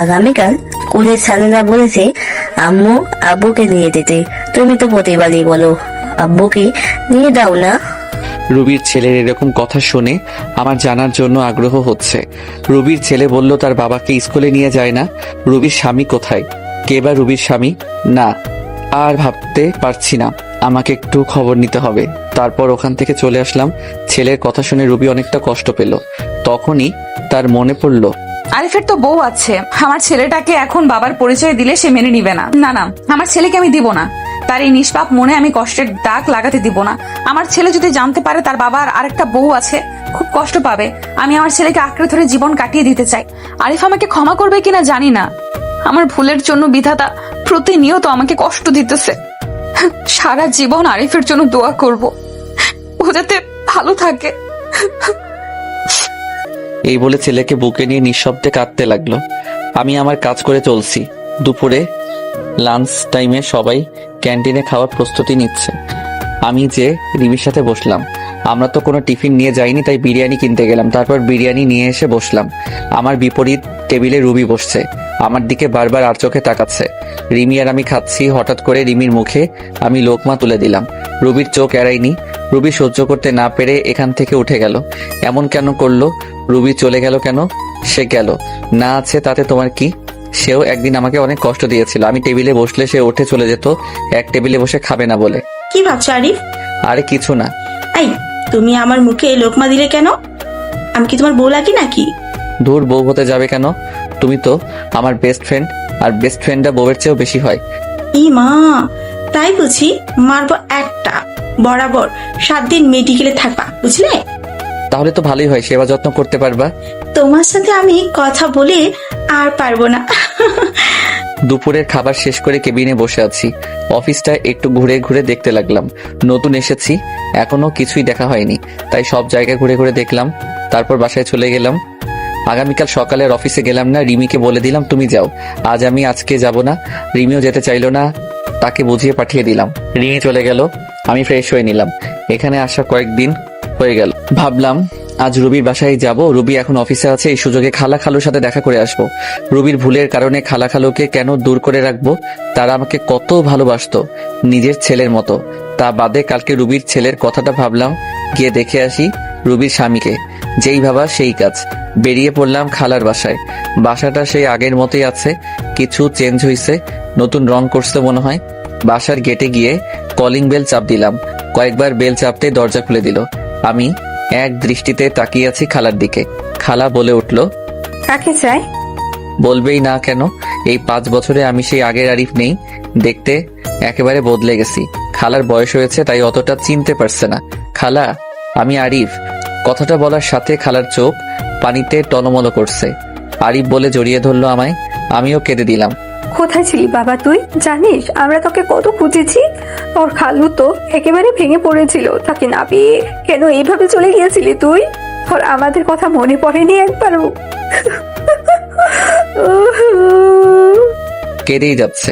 আগামীকাল স্কুলের স্যারেরা বলেছে আম্মু আব্বুকে নিয়ে যেতে। তুমি তো প্রতিবারই বলো আব্বুকে নিয়ে দাও না। রুবির ছেলের এরকম কথা শুনে আমার জানার জন্য আগ্রহ হচ্ছে। রুবির ছেলে বলল তার বাবাকে স্কুলে নিয়ে যায় না। রুবির স্বামী কোথায়? কে বা রুবির স্বামী? না, আর ভাবতে পারছি না। আমাকে একটু খবর নিতে হবে। তারপর ওখান থেকে চলে আসলাম। ছেলের কথা শুনে রুবি অনেকটা কষ্ট পেল। তখনই তার মনে পড়ল, আরিফের তো বউ আছে। আমার ছেলেটাকে এখন বাবার পরিচয় দিলে সে মেনে নিবে না। না না, আমার ছেলেকে আমি দিব না। তার এই নিষ্পাপ মনে আমি কষ্টের দাগ লাগাতে দিব না। আমার ছেলে যদি জানতে পারে তার বাবার আরেকটা বউ আছে, খুব কষ্ট পাবে। আমি আমার ছেলেকে আঁকড়ে ধরে জীবন কাটিয়ে দিতে চাই। আরিফ আমাকে ক্ষমা করবে কিনা জানি না। আমার ভুলের জন্য বিধাতা প্রতিনিয়ত আমাকে কষ্ট দিতেছে। সারা জীবন আরিফের জন্য দোয়া করব, ও যাতে ভালো থাকে। এই বলে ছেলেকে বুকে নিয়ে নিঃশব্দে কাঁদতে লাগলো। আমি আমার কাজ করে চলছি। দুপুরে লাঞ্চ টাইমে সবাই ক্যান্টিনে খাওয়ার প্রস্তুতি নিচ্ছে। আমি যে রিমির সাথে বসলাম। আমরা তো কোনো টিফিন নিয়ে যাইনি, তাই বিরিয়ানি কিনতে গেলাম। তারপর বিরিয়ানি নিয়ে এসে বসলাম। আমার বিপরীত টেবিলে রুবি বসছে। আমার দিকে বারবার আর চোখে তাকাচ্ছে। রিমি আর আমি খাচ্ছি। হঠাৎ করে রিমির মুখে আমি লোকমা তুলে দিলাম। রুবির চোখ এড়ায়নি। রুবি সহ্য করতে না পেরে এখান থেকে উঠে গেল। এমন কেন করলো? রুবি চলে গেল কেন? সে গেল না আছে তাতে তোমার কি? সেও একদিন আমাকে অনেক কষ্ট দিয়েছিল। আমি টেবিলে বসলে সে উঠে চলে যেত, এক টেবিলে বসে খাবে না বলে। কি ভাবছো আরিফ? আরে কিছু না। এই, তুমি আমার মুখে লোকমা দিলে কেন? আমি কি তোমার বউ লাগি নাকি? দূর, বউ হতে যাবে কেন? তুমি তো আমার বেস্ট ফ্রেন্ড, আর বেস্ট ফ্রেন্ডরা বউয়ের চেয়েও বেশি হয়। ই মা, তাই বুঝি? মারবো একটা। বরাবর 7 দিন মেডিকেলে থাকবা, বুঝলে? তাহলে তো ভালোই হয়, সেবা যত্ন করতে পারবা। তোমার সাথে আমি কথা বলে আর পারবো না। দুপুরের খাবার শেষ করে কেবিনে বসে আছি। অফিসটা একটু ঘুরে ঘুরে দেখতে লাগলাম। নতুন এসেছি, এখনো কিছুই দেখা হয়নি, তাই সব জায়গা ঘুরে ঘুরে দেখলাম। তারপর বাসায় চলে গেলাম। আগামীকাল সকালের অফিসে গেলাম না। রিমিকে বলে দিলাম তুমি যাও, আজকে যাব না। রিমিও যেতে চাইলো না, তাকে বুঝিয়ে পাঠিয়ে দিলাম। রিমি চলে গেল। আমি ফ্রেশ হয়ে নিলাম। এখানে আসা কয়েকদিন হয়ে গেল। ভাবলাম আজ রুবির বাসায় যাব। রুবি এখন অফিসে আছে, এই সুযোগে খালা খালুর সাথে দেখা করে আসবো। রুবির ভুলের কারণে খালা খালুকে কেন দূর করে রাখবো? তারা আমাকে কত ভালোবাসতো, নিজের ছেলের মতো। তা বাদে কালকে রুবির ছেলের কথাটা ভাবলাম, গিয়ে দেখে আসি রুবির স্বামীকে। যেই ভাবা সেই কাজ, বেরিয়ে পড়লাম খালার বাসায়। বাসাটা সেই আগের মতোই আছে, কিছু চেঞ্জ হয়েছে, নতুন রং করছে মনে হয়। বাসার গেটে গিয়ে কলিং বেল চাপ দিলাম। কয়েকবার বেল চাপতে দরজা খুলে দিল। আমি এক দৃষ্টিতে তাকিয়ে আছি খালার দিকে। খালা বলে উঠল, কাকে চাই? বলবেই না কেন? এই 5 বছরে আমি সেই আগের আরিফ নেই, দেখতে একেবারে বদলে গেছি। খালার বয়স হয়েছে তাই অতটা চিনতে পারছে না। খালা, আমি আরিফ। কথাটা বলার সাথে খালার চোখ পানিতে টলমল করছে। আরিফ বলে জড়িয়ে ধরলো আমায়, আমিও কেঁদে দিলাম। কোথায় ছিলি বাবা তুই? জানিস আমরা তোকে কত খুঁজেছি। তোর খালু তো একেবারে ভেঙে পড়েছিল, তাকে না পেয়ে কেন এইভাবে চলে গিয়েছিলি তুই? তোর আমাদের কথা মনে পড়েনি একবারও? কেঁদেই যাচ্ছে।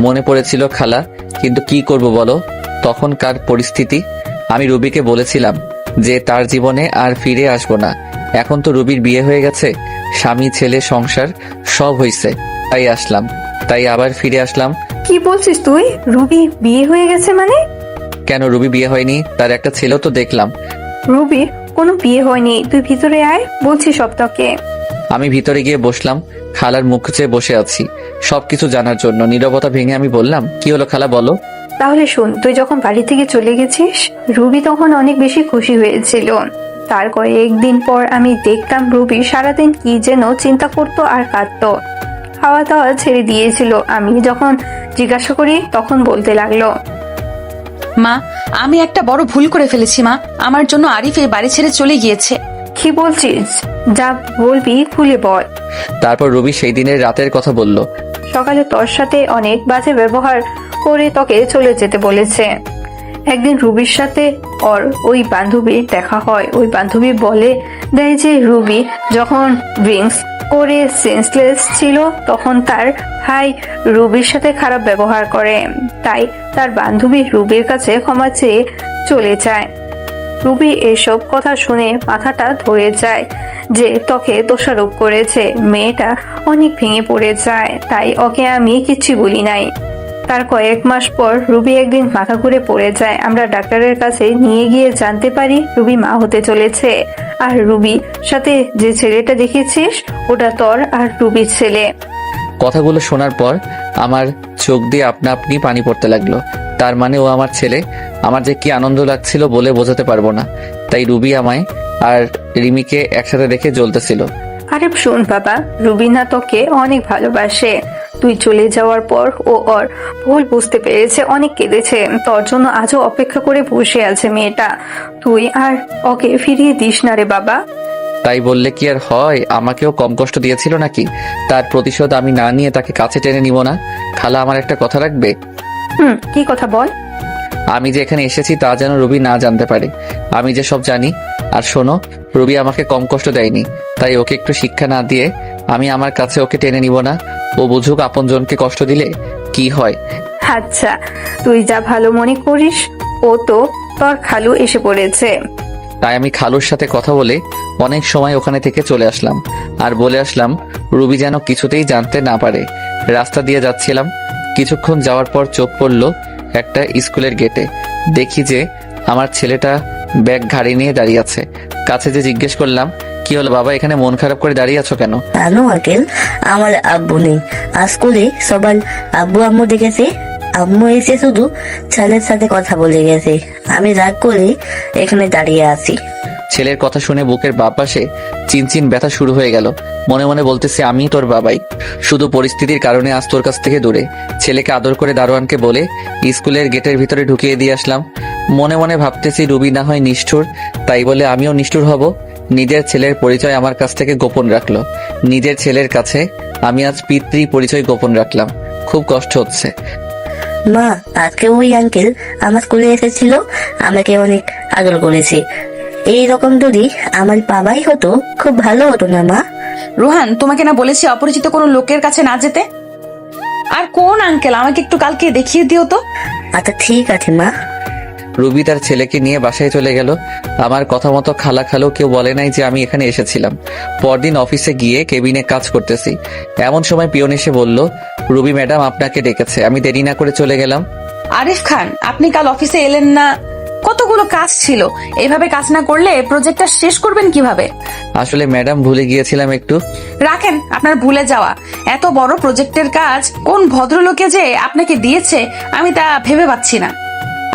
মনে পড়েছিল খালা, কিন্তু কি করব বলো, তখনকার পরিস্থিতি। আমি রুবিকে বলেছিলাম যে তার জীবনে আর ফিরে আসবো না। এখন তো রুবির বিয়ে হয়ে গেছে, স্বামী ছেলে সংসার সব হইছে, তাই আসলাম, তাই আবার ফিরে আসলাম। কি বলছিস তুই? রুবি বিয়ে হয়ে গেছে মানে? কেন রুবি বিয়ে হয়নি? তার একটা ছেলেও তো দেখলাম। রুবির কোনো বিয়ে হয়নি, তুই ভিতরে আয়, বলছি সব তোকে। আমি ভিতরে গিয়ে বসলাম, খালার মুখ চেয়ে বসে আছি সবকিছু জানার জন্য। নীরবতা ভেঙে আমি বললাম, কি হলো খালা, বলো। তাহলে শোন, তুই যখন বাড়ি থেকে চলে গেছিস, রুবি তখন অনেক বেশি খুশি হয়েছিল। তার কয়েকদিন পর আমি দেখতাম রুবি সারাদিন কি যেন চিন্তা করতো আর কাঁদতো। খাওয়া দাওয়া ছেড়ে দিয়েছিল। আমি যখন জিজ্ঞাসা করি তখন বলতে লাগলো, মা, আমি একটা বড় ভুল করে ফেলেছি মা। আমার জন্য আরিফ এই বাড়ি ছেড়ে চলে গিয়েছে। কি বলছিস? যা বলবি খুলে বল। তারপর রুবি সেই দিনের রাতের কথা বলল। সকালে তোর সাথে অনেক বাজে ব্যবহার করে তোকে চলে যেতে বলেছে। একদিন রুবির সাথে ওর ওই বান্ধবীর দেখা হয়। ওই বান্ধবী বলে দেয় যে রুবি যখন ড্রিঙ্কস করে সেন্সলেস ছিল তখন তার ভাই রুবির সাথে খারাপ ব্যবহার করে। তাই তার বান্ধবী রুবির কাছে ক্ষমা চেয়ে চলে যায়। রুবি এসব কথা শুনে মাথাটা ধরে যায় যে তোকে দোষারোপ করেছে। মেয়েটা অনেক ভেঙে পড়ে যায়, তাই ওকে আমি কিচ্ছু বলি নাই। তার কয়েক মাস পর রুবি একদিন মাথা ঘুরে পড়ে যায়। আমরা ডাক্তারের কাছে নিয়ে গিয়ে জানতে পারি রুবি মা হতে চলেছে। আর রুবির সাথে যে ছেলেটা দেখেছিস ওটা তোর আর রুবির ছেলে। কথাগুলো শোনার পর আমার চোখ দিয়ে আপনা আপনি পানি পড়তে লাগলো। তার মানে ও আমার ছেলে। আমার যে কি আনন্দ লাগছিল বলে বোঝাতে পারবো না। তাই রুবি আমায় আর রিমিকে একসাথে দেখে জ্বলতেছিল। আরে শোন বাবা, রুবিনা তোকে অনেক ভালোবাসে। তুই চলে যাওয়ার পর ও ওর ভুল বুঝতে পেরেছে, অনেক কেঁদেছে। তোর জন্য আজও অপেক্ষা করে বসে আছে মেয়েটা। তুই আর ওকে ফিরিয়ে দিস না রে বাবা। তাই বললে কি আর হয়? আমাকেও কম কষ্ট দিয়েছিল নাকি? তার প্রতিশোধ আমি না নিয়ে তাকে কাছে টেনে নিব না? খালা আমার একটা কথা রাখবে? কি কথা বল? আমি যে এখানে এসেছি তা যেন রুবি না জানতে পারে। আমি যে সব জানি। আর শোনো, রুবি আমাকে কম কষ্ট দেয়নি, তাই ওকে একটু শিক্ষা না দিয়ে আমি আমার কাছে ওকে টেনে নিব না। ও বুঝুক আপনজনকে কষ্ট দিলে কি হয়। আচ্ছা, তুই যা ভালো মনে করিস। ও তো তোর খালু এসে পড়েছে। তাই আমি খালুর সাথে কথা বলে অনেক সময় ওখানে থেকে চলে আসলাম আর বলে আসলাম রুবি যেন কিছুতেই জানতে না পারে। রাস্তা দিয়ে যাচ্ছিলাম, কিছুক্ষণ যাওয়ার পর চোখ পড়লো একটা স্কুলের গেটে। দেখি যে আমার ছেলেটা ব্যাগ ঘাড়ি নিয়ে দাঁড়িয়ে আছে। কাছে যে জিজ্ঞেস করলাম, কি হলো বাবা, এখানে মন খারাপ করে দাঁড়িয়ে আছো কেন? জানো আঙ্কেল, আমার আব্বু নেই। স্কুলে সবার আব্বু আম্মু দেখেছে, আম্মু এসে শুধু ছেলের সাথে কথা বলে গেছে। আমি রাগ করে এখানে দাঁড়িয়ে আছি। ছেলের কথা শুনে বুকের বাঁ পাশে চিনচিন ব্যথা শুরু হয়ে গেল। মনে মনে বলতেছি, আমি তোর বাবাই, শুধু পরিস্থিতির কারণে আজ তোর কাছ থেকে দূরে। ছেলেকে আদর করে দারোয়ানকে বলে স্কুলের গেটের ভিতরে ঢুকিয়ে দিয়ে আসলাম। মনে মনে ভাবতেছি রুবি না হয় নিষ্ঠুর, তাই বলে আমিও নিষ্ঠুর হব? নিজের ছেলের পরিচয় আমার কাছ থেকে গোপন রাখলো। নিজের ছেলের কাছে আমি আজ পিতৃ পরিচয় গোপন রাখলাম। খুব কষ্ট হচ্ছে। মা, আজকে ওই আঙ্কেল আমার স্কুলে এসেছিল, আমাকে অনেক আদর করেছে। এইরকম যদি আমার বাবাই হতো খুব ভালো হতো না মা? রোহান, তোমাকে না বলেছি অপরিচিত কোনো লোকের কাছে না যেতে? আর কোন আঙ্কেল আমাকে একটু কালকে দেখিয়ে দিও তো। আচ্ছা ঠিক আছে মা। রুবি তার ছেলেকে নিয়ে বাসায় চলে গেল। আমার কথা মতো খালা খালো কেউ বলে নাই যে আমি এখানে এসেছিলাম। পরদিন অফিসে গিয়ে কেবিনে কাজ করতেছি, এমন সময় পিয়ন এসে বলল, রুবি ম্যাডাম আপনাকে ডেকেছে। আমি দেরি না করে চলে গেলাম। আরিফ খান, আপনি কাল অফিসে এলেন না? কতগুলো কাজ ছিল, এইভাবে কাজ না করলে প্রজেক্টটা শেষ করবেন কিভাবে? আসলে ম্যাডাম ভুলে গিয়েছিলাম একটু। রাখেন আপনার ভুলে যাওয়া। এত বড় প্রজেক্টের কাজ কোন ভদ্রলোকে যে আপনাকে দিয়েছে আমি তা ভেবে পাচ্ছি না।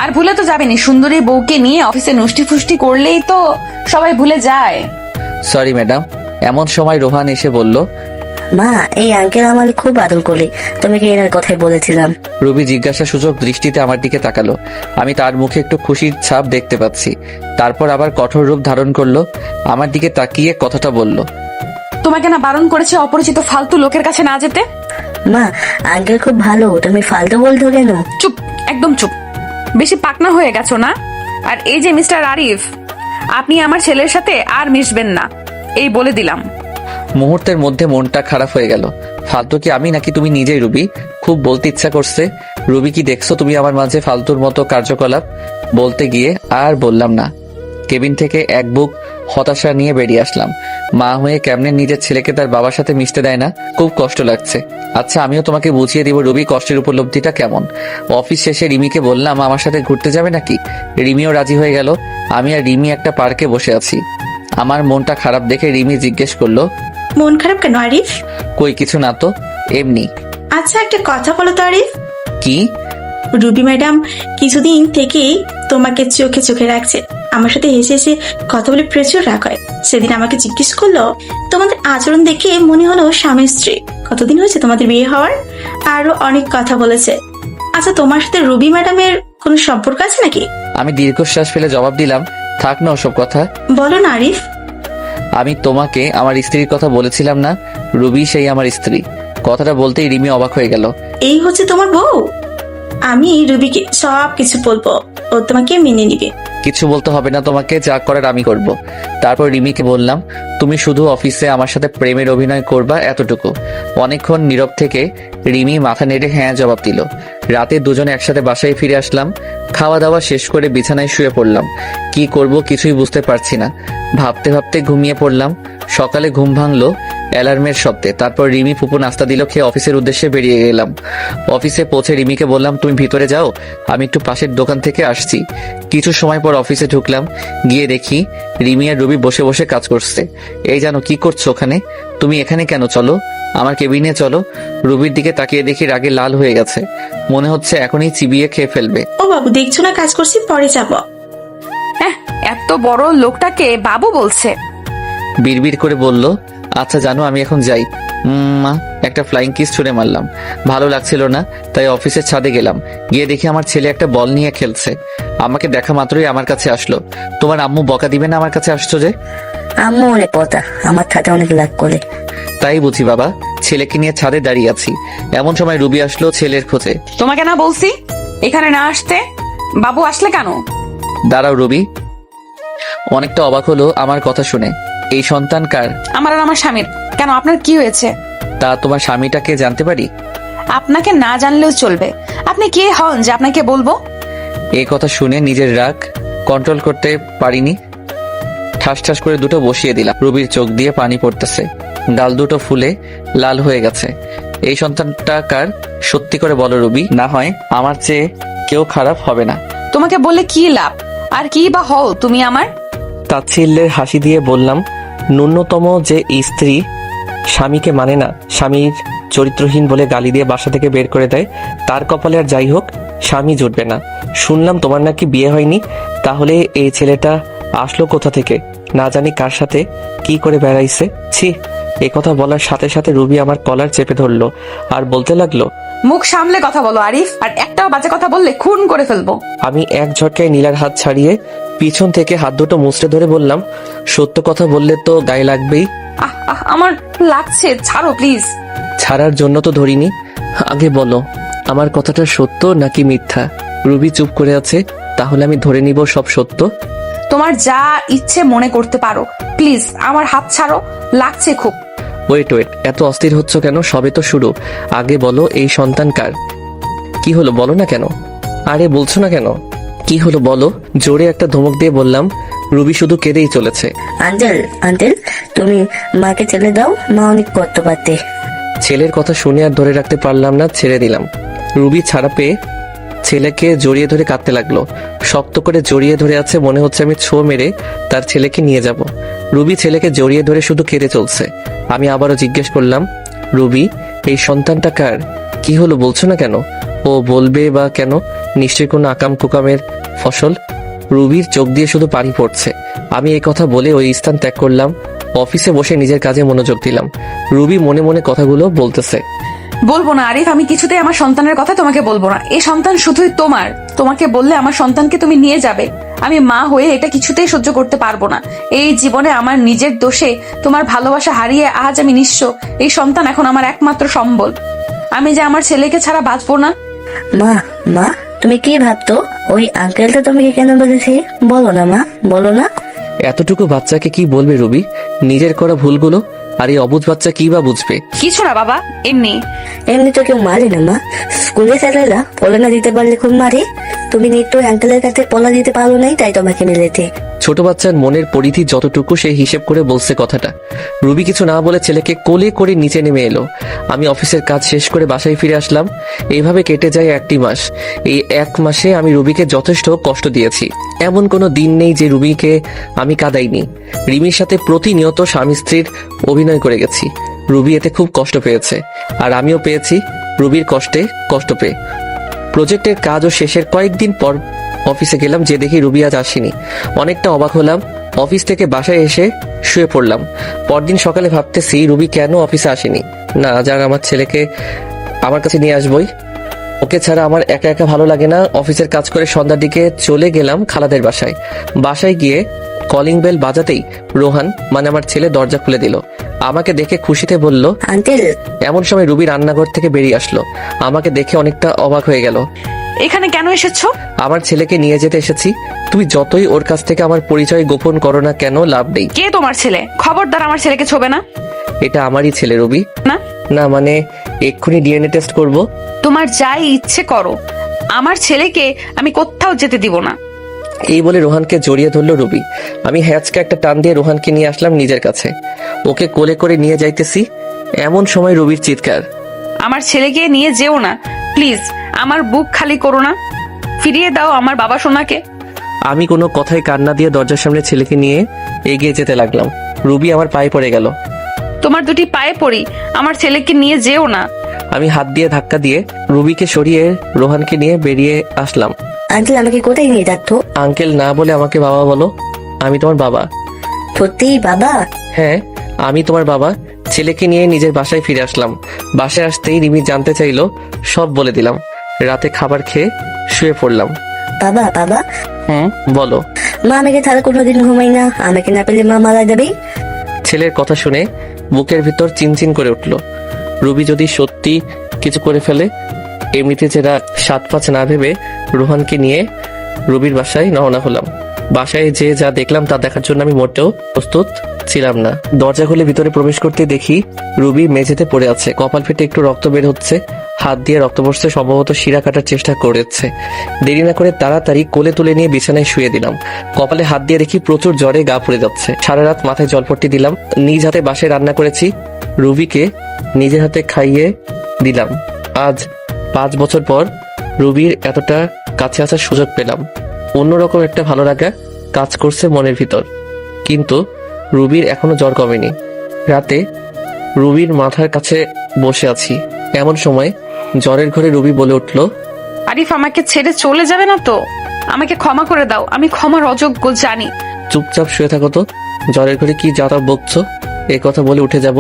আর ভুলে তো যাবেনি, সুন্দরী বউকে নিয়ে অফিসে নষ্টি ফুষ্টি করলেই তো সবাই ভুলে যায়। Sorry madam. এমন সময় রোহান এসে বলল, মা, এই আঙ্কেল আমার খুব আদর করে, তোমাকে এনার কথাই বলেছিলাম। রুবি জিজ্ঞাসা সূচক দৃষ্টিতে আমার দিকে তাকালো। আমি তার মুখে একটু খুশির ছাপ দেখতে পাচ্ছি। তারপর আবার কঠোর রূপ ধারণ করলো, আমার দিকে তাকিয়ে কথাটা বলল, তোমাকে না বারণ করেছে অপরিচিত ফালতু লোকের কাছে না যেতে? মা, আঙ্কেল খুব ভালো, তুমি ফালতু বলতো কেন? চুপ, একদম চুপ। বেশি পাকনা হয়ে গেছো না? আর এই যে মিস্টার আরিফ, আপনি আমার ছেলের সাথে আর মিশবেন না, এই বলে দিলাম। মুহূর্তের মধ্যে মনটা খারাপ হয়ে গেল। ফালতু কি আমি নাকি তুমি নিজেই? রুবি, খুব বলতে ইচ্ছা করছে। রুবি, কি দেখছো তুমি আমার মাঝে ফালতুর মতো কার্যকলাপ? বলতে গিয়ে আর বললাম না। কেবিন থেকে এক বুক হতাশা নিয়ে বেরিয়ে আসলাম। মা হয়ে কেমনে নিজের ছেলেকে তার বাবার সাথে মিশতে দেয় না, খুব কষ্ট লাগছে। আচ্ছা, আমিও তোমাকে বুঝিয়ে দিব রুবি কষ্টের উপলব্ধিটা কেমন। অফিস শেষে রিমিকে বললাম আমার সাথে ঘুরতে যাবে নাকি। রিমিও রাজি হয়ে গেল। আমি আর রিমি একটা পার্কে বসে আছি। আমার মনটা খারাপ দেখে রিমি জিজ্ঞেস করলো, মন খারাপ কেন আরিফ? কই কিছু না তো, এমনি। আচ্ছা, একটা কথা বলো তো আরিফ। কি? রুবি ম্যাডাম কিছুদিন থেকেই তোমাকে চোখে চোখে রাখছে। আমার সাথে হেসে হেসে কথা বলে প্রচুর রাগ হয়। সেদিন আমাকে জিজ্ঞেস করলো, তোমাদের আচরণ দেখে মনে হলো স্বামী স্ত্রী, কতদিন হয়েছে তোমাদের বিয়ে হওয়ার? আরো অনেক কথা বলেছে। আচ্ছা, তোমার সাথে রুবি ম্যাডামের কোনো সম্পর্ক আছে নাকি? আমি দীর্ঘশ্বাস ফেলে জবাব দিলাম, থাক না ওসব কথা। বলো না আরিফ। আমি তোমাকে আমার স্ত্রীর কথা বলেছিলাম না? রুবি সেই আমার স্ত্রী। কথাটা বলতেই রিমি অবাক হয়ে গেল। এই হচ্ছে তোমার বউ? আমি রুবিকে সব কিছু বলবো, ও তোমাকে মেনে নিবে। কিছু বলতে হবে না তোমাকে, যা করার আমি করব। তারপর রিমিকে বললাম, তুমি শুধু অফিসে আমার সাথে প্রেমের অভিনয় করবা, এতটুকু। অনেকক্ষণ নীরব থেকে রিমি মাথা নেড়ে হ্যাঁ জবাব দিল। রাতে দুজনে একসাথে বাসায় ফিরে আসলাম। খাওয়া দাওয়া শেষ করে বিছানায় শুয়ে পড়লাম। কি করব কিছুই বুঝতে পারছি না। ভাবতে ভাবতে ঘুমিয়ে পড়লাম। সকালে ঘুম ভাঙলো অ্যালার্মের শব্দে। তারপর রিমি ফুপু নাস্তা দিল, খেয়ে অফিসের উদ্দেশ্যে বেরিয়ে গেলাম। অফিসে পৌঁছে রিমিকে বললাম, তুমি ভিতরে যাও, আমি একটু পাশের দোকান থেকে আসছি। কিছু সময় পর অফিসে ঢুকলাম। গিয়ে দেখি রিমি আর রুবি বসে বসে কাজ করছে। এই জানো কি করছো ওখানে? তুমি এখানে কেন? চলো আমার কেবিনে চলো। রুবির দিকে তাকিয়ে দেখি রাগে লাল হয়ে গেছে। মনে হচ্ছে এখনই চিবিয়ে খেয়ে ফেলবে। ও বাবু, দেখছো না কাজ করছি, পরে যাবো। এত বড় লোকটাকে বাবু বলছে। বিড়বিড় করে বলল, আচ্ছা জানো আমি এখন যাই। মা, একটা ফ্লাইং কিস ছুঁড়ে মারলাম। ভালো লাগছিল না, তাই অফিসের ছাদে গেলাম। গিয়ে দেখি আমার ছেলে একটা বল নিয়ে খেলছে। আমাকে দেখা মাত্রই আমার কাছে আসলো। তোমার আম্মু বকা দিবে না আমার কাছে আসছো যে? আম্মু অনেক পতা, আমার সাথে অনেক লাগ করে। তাই বুঝি বাবা, ছেলেকে নিয়ে ছাদে দাঁড়িয়ে আছি। এমন সময় রুবি আসলো ছেলের খোঁজে। তোমাকে না বলছি এখানে না আসতে? বাবু আসলে কেন? দাঁড়াও রুবি। অনেকটা অবাক হলো আমার কথা শুনে। এই সন্তান কার? আমার আর আমার স্বামীর। কেন, আপনার কি হয়েছে? তা তোমার স্বামীটাকে জানতে পারি? আপনাকে না জানলেও চলবে। আপনি কে হন যে আপনাকে বলবো? এই কথা শুনে নিজের রাগ কন্ট্রোল করতে পারিনি। ঠাস ঠাস করে দুটো বসিয়ে দিলাম। রুবির চোখ দিয়ে পানি পড়তেছে, গাল দুটো ফুলে লাল হয়ে গেছে। এই সন্তানটা কার? সত্যি করে বলো রুবি, না হয় আমার চেয়ে কেউ খারাপ হবে না। তোমাকে বলে কি লাভ? আর কি বা হও তুমি আমার? তাচ্ছিল্যের হাসি দিয়ে বললাম, ন্যূনতম যে স্ত্রী স্বামীকে মানে না, স্বামীর চরিত্রহীন বলে গালি দিয়ে বাসা থেকে বের করে দেয়, তার কপালে আর যাই হোক স্বামী জুটবে না। শুনলাম তোমার নাকি বিয়ে হয়নি, তাহলে এই ছেলেটা আসলো কোথা থেকে? না জানি কার সাথে কি করে বেড়াইছে। ছি! এ কথা বলার সাথে সাথে রুবি আমার কলার চেপে ধরলো আর বলতে লাগলো, মুখ সামলে কথা বলো আরিফ, আর একটাও বাজে কথা বললে খুন করে ফেলবো। আমি এক ঝটকায় নীলার হাত ছাড়িয়ে পিছন থেকে হাত দুটো মুছড়ে ধরে বললাম, সত্য কথা বললে তো গায়ে লাগবেই। আমার লাগছে, ছাড়ো প্লিজ। ছাড়ার জন্য তো ধরিনি। আগে বলো, আমার কথাটা সত্য নাকি মিথ্যা? রুবি চুপ করে আছে, তাহলে আমি ধরে নিব সব সত্য। তোমার যা ইচ্ছে মনে করতে পারো, প্লিজ আমার হাত ছাড়ো, লাগছে খুব। ওয়েট, এত অস্থির হচ্ছ কেন? সবে তো শুরু। আগে বলো এই সন্তান কার? কি হলো বলো না কেন? আরে বলছো না কেন? কি হলো বলো? জোরে একটা ধমক দিয়ে বললাম। রুবি শুধু কেঁদেই চলেছে। আঙ্কেল আঙ্কেল তুমি মাকে ছেড়ে দাও, মা অনেক কষ্ট পাতে। ছেলের কথা শুনে আর ধরে রাখতে পারলাম না, ছেড়ে দিলাম। রুবি ছাড়া পেয়ে ছেলেকে জড়িয়ে ধরে কাঁদতে লাগলো। শক্ত করে জড়িয়ে ধরে আছে, মনে হচ্ছে আমি ছো মেরে তার ছেলেকে নিয়ে যাব। রুবি ছেলেকে জড়িয়ে ধরে শুধু কেঁদে চলছে। আমি আবারও জিজ্ঞেস করলাম, রুবি এই সন্তানটা কার? কি হলো বলছো না কেন? ও বলবে বা কেন? নিশ্চয়ই কোনো আকাম কুকামের ফসল। রুবির চোখ দিয়ে শুধু পানি পড়ছে। আমি এই কথা বলে ওই স্থান ত্যাগ করলাম। অফিসে বসে নিজের কাজে মনোযোগ দিলাম। রুবি মনে মনে কথাগুলো বলতেছে। বলবো না আরিফ, আমি কিছুতেই আমার সন্তানের কথা তোমাকে বলবো না। এই সন্তান শুধুই তোমার। তোমাকে বললে আমার সন্তানকে তুমি নিয়ে যাবে। আমি মা হয়ে এটা কিছুতেই সহ্য করতে পারবো না। এই জীবনে আমার নিজের দোষে তোমার ভালোবাসা হারিয়ে আজ আমি নিঃস্ব। এই সন্তান এখন আমার একমাত্র সম্বল। আমি যে আমার ছেলেকে ছাড়া বাঁচবো না। মা মা তুমি কি ভাবতো? ওই আঙ্কেলটা তোমাকে কেন বলেছে? বলো না মা, বলো না। এতটুকু বাচ্চাকে কি বলবে রুবি? নিজের করা ভুলগুলো। আর এই অবুঝ বাচ্চা কি বা বুঝবে? কিছু না বাবা, এমনি এমনি তো কেউ মারে না মা। স্কুলে স্যারেরা পড়া না দিতে পারলে খুব মারে। তুমি নিশ্চয় আঙ্কেলের কাছে পড়া দিতে পারো নাই, তাই তোমাকে মেলেছে। ছোট বাচ্চার মনের পরিধি যতটুকু সেই হিসেব করে বলছে কথাটা। রুবি কিছু না বলে ছেলেকে কোলে করে নিচে নেমে এলো। আমি অফিসের কাজ শেষ করে বাসায় ফিরে আসলাম। এইভাবে কেটে যায় 1টি মাস। এই 1 মাসে আমি রুবিকে যথেষ্ট কষ্ট দিয়েছি। এমন কোনো দিন নেই যে রুবিকে আমি কাঁদাইনি। রিমির সাথে প্রতিনিয়ত স্বামী স্ত্রীর অভিনয় করে গেছি। রুবি এতে খুব কষ্ট পেয়েছে, আর আমিও পেয়েছি রুবির কষ্টে কষ্ট পেয়ে। প্রজেক্টের কাজও শেষের কয়েকদিন পর অফিসে গেলাম, যে দেখি রুবি আজ আসেনি। অনেকটা অবাক হলাম। অফিস থেকে বাসায় এসে শুয়ে পড়লাম। পরদিন সকালে ভাবতেছি রুবি কেন অফিসে আসেনি। না, যার আমার ছেলেকে আমার কাছে নিয়ে আসবই। ওকে ছাড়া আমার একা একা ভালো লাগে না। অফিসের কাজ করে সন্ধ্যার দিকে চলে গেলাম খালাদের বাসায়। বাসায় গিয়ে কলিং বেল বাজাতেই রোহান মানে আমার ছেলে দরজা খুলে দিল। আমাকে দেখে খুশিতে বলল, আঙ্কেল। এমন সময় রুবি রান্নাঘর থেকে বেরিয়ে আসলো। আমাকে দেখে অনেকটা অবাক হয়ে গেল। এখানে কেন এসেছো? আমার ছেলেকে নিয়ে যেতে এসেছি। তুমি যতই ওর কাছ থেকে আমার পরিচয় গোপন করো না কেন, লাভ নেই। কে তোমার ছেলে? খবরদার আমার ছেলেকে ছোবে না। এটা আমারই ছেলে রুবি। না না মানে এক্ষুনি ডিএনএ টেস্ট করব। তোমার যাই ইচ্ছে করো, আমার ছেলেকে আমি কোথাও যেতে দিব না। এই বলে রোহানকে জড়িয়ে ধরলো রুবি। আমি হ্যাচকা একটা টান দিয়ে রোহানকে নিয়ে আসলাম নিজের কাছে। ওকে কোলে করে নিয়ে যাইতেছি, এমন সময় রুবির চিৎকার, আমার ছেলেকে নিয়ে যেও না প্লিজ। আমার বুক খালি করো না, ফিরিয়ে দাও আমার বাবা সোনাকে। আমি কোনো কথায় কান্না দিয়ে দরজার সামনে ছেলেকে নিয়ে এগিয়ে যেতে লাগলাম। রুবি আমার পায়ে পড়ে গেল। তোমার দুটি পায়ে পড়ি, আমার ছেলেকে নিয়ে যেও না। আমি হাত দিয়ে ধাক্কা দিয়ে রুবিকে সরিয়ে রোহানকে নিয়ে বেরিয়ে আসলাম। আঙ্কেল আমাকে কোথায় নিয়ে যাচ্ছ? আঙ্কেল না বলে আমাকে বাবা বলো। আমি তোমার বাবা। সত্যি বাবা? হ্যাঁ, আমি তোমার বাবা। ছেলেকে নিয়ে নিজের বাসায় ফিরে আসলাম। বাসায় আসতেই রিমি জানতে চাইলো, সব বলে দিলাম। রাতে খাবার খেয়ে শুয়ে পড়লাম। বাবা বাবা। বলো। মা আমাকে ছাড়া কোনোদিন ঘুমাই না, আমাকে না পেলে মা মারা যাবে। ছেলের কথা শুনে বুকের ভিতর চিনচিন করে উঠল। রুবি যদি সত্যি কিছু করে ফেলে। এমনিতে যেটা 7-5 না ভেবে রোহানকে নিয়ে রুবির বাসায় রওনা হলাম। বাসায় যে যা দেখলাম তা দেখার জন্য আমি মোটেও প্রস্তুত ছিলাম না। দরজা খুলে ভিতরে প্রবেশ করতে দেখি রুবি মেঝেতে পড়ে আছে। কপাল ফেটে একটু রক্ত বের হচ্ছে। হাত দিয়ে রক্ত পড়ছে, সম্ভবত শিরা কাটার চেষ্টা করেছে। দেরি না করে তাড়াতাড়ি কোলে তুলে নিয়ে বিছানায় শুয়ে দিলাম। কপালে হাত দিয়ে দেখি প্রচুর জ্বরে গা পুড়ে যাচ্ছে। সারা রাত মাথায় জলপট্টি দিলাম। নিজ হাতে বাসায় রান্না করেছি, রুবিকে নিজের হাতে খাইয়ে দিলাম। আজ 5 বছর পর রুবির এতটা কাছে আসার সুযোগ পেলাম। অন্যরকম একটা ভালো লাগা কাজ করছে মনের ভিতর। কিন্তু রুবির এখনো জ্বর কমেনি। রাতে রুবির মাথার কাছে বসে আছি, এমন সময় জ্বরের ঘরে রুবি বলে উঠল, আরিফ আমাকে ছেড়ে চলে যাবে না তো? আমাকে ক্ষমা করে দাও, আমি ক্ষমার অযোগ্য জানি। চুপচাপ শুয়ে থাকো তো, জ্বরের ঘরে কি যাতা বকছো? এই কথা বলে উঠে যাব।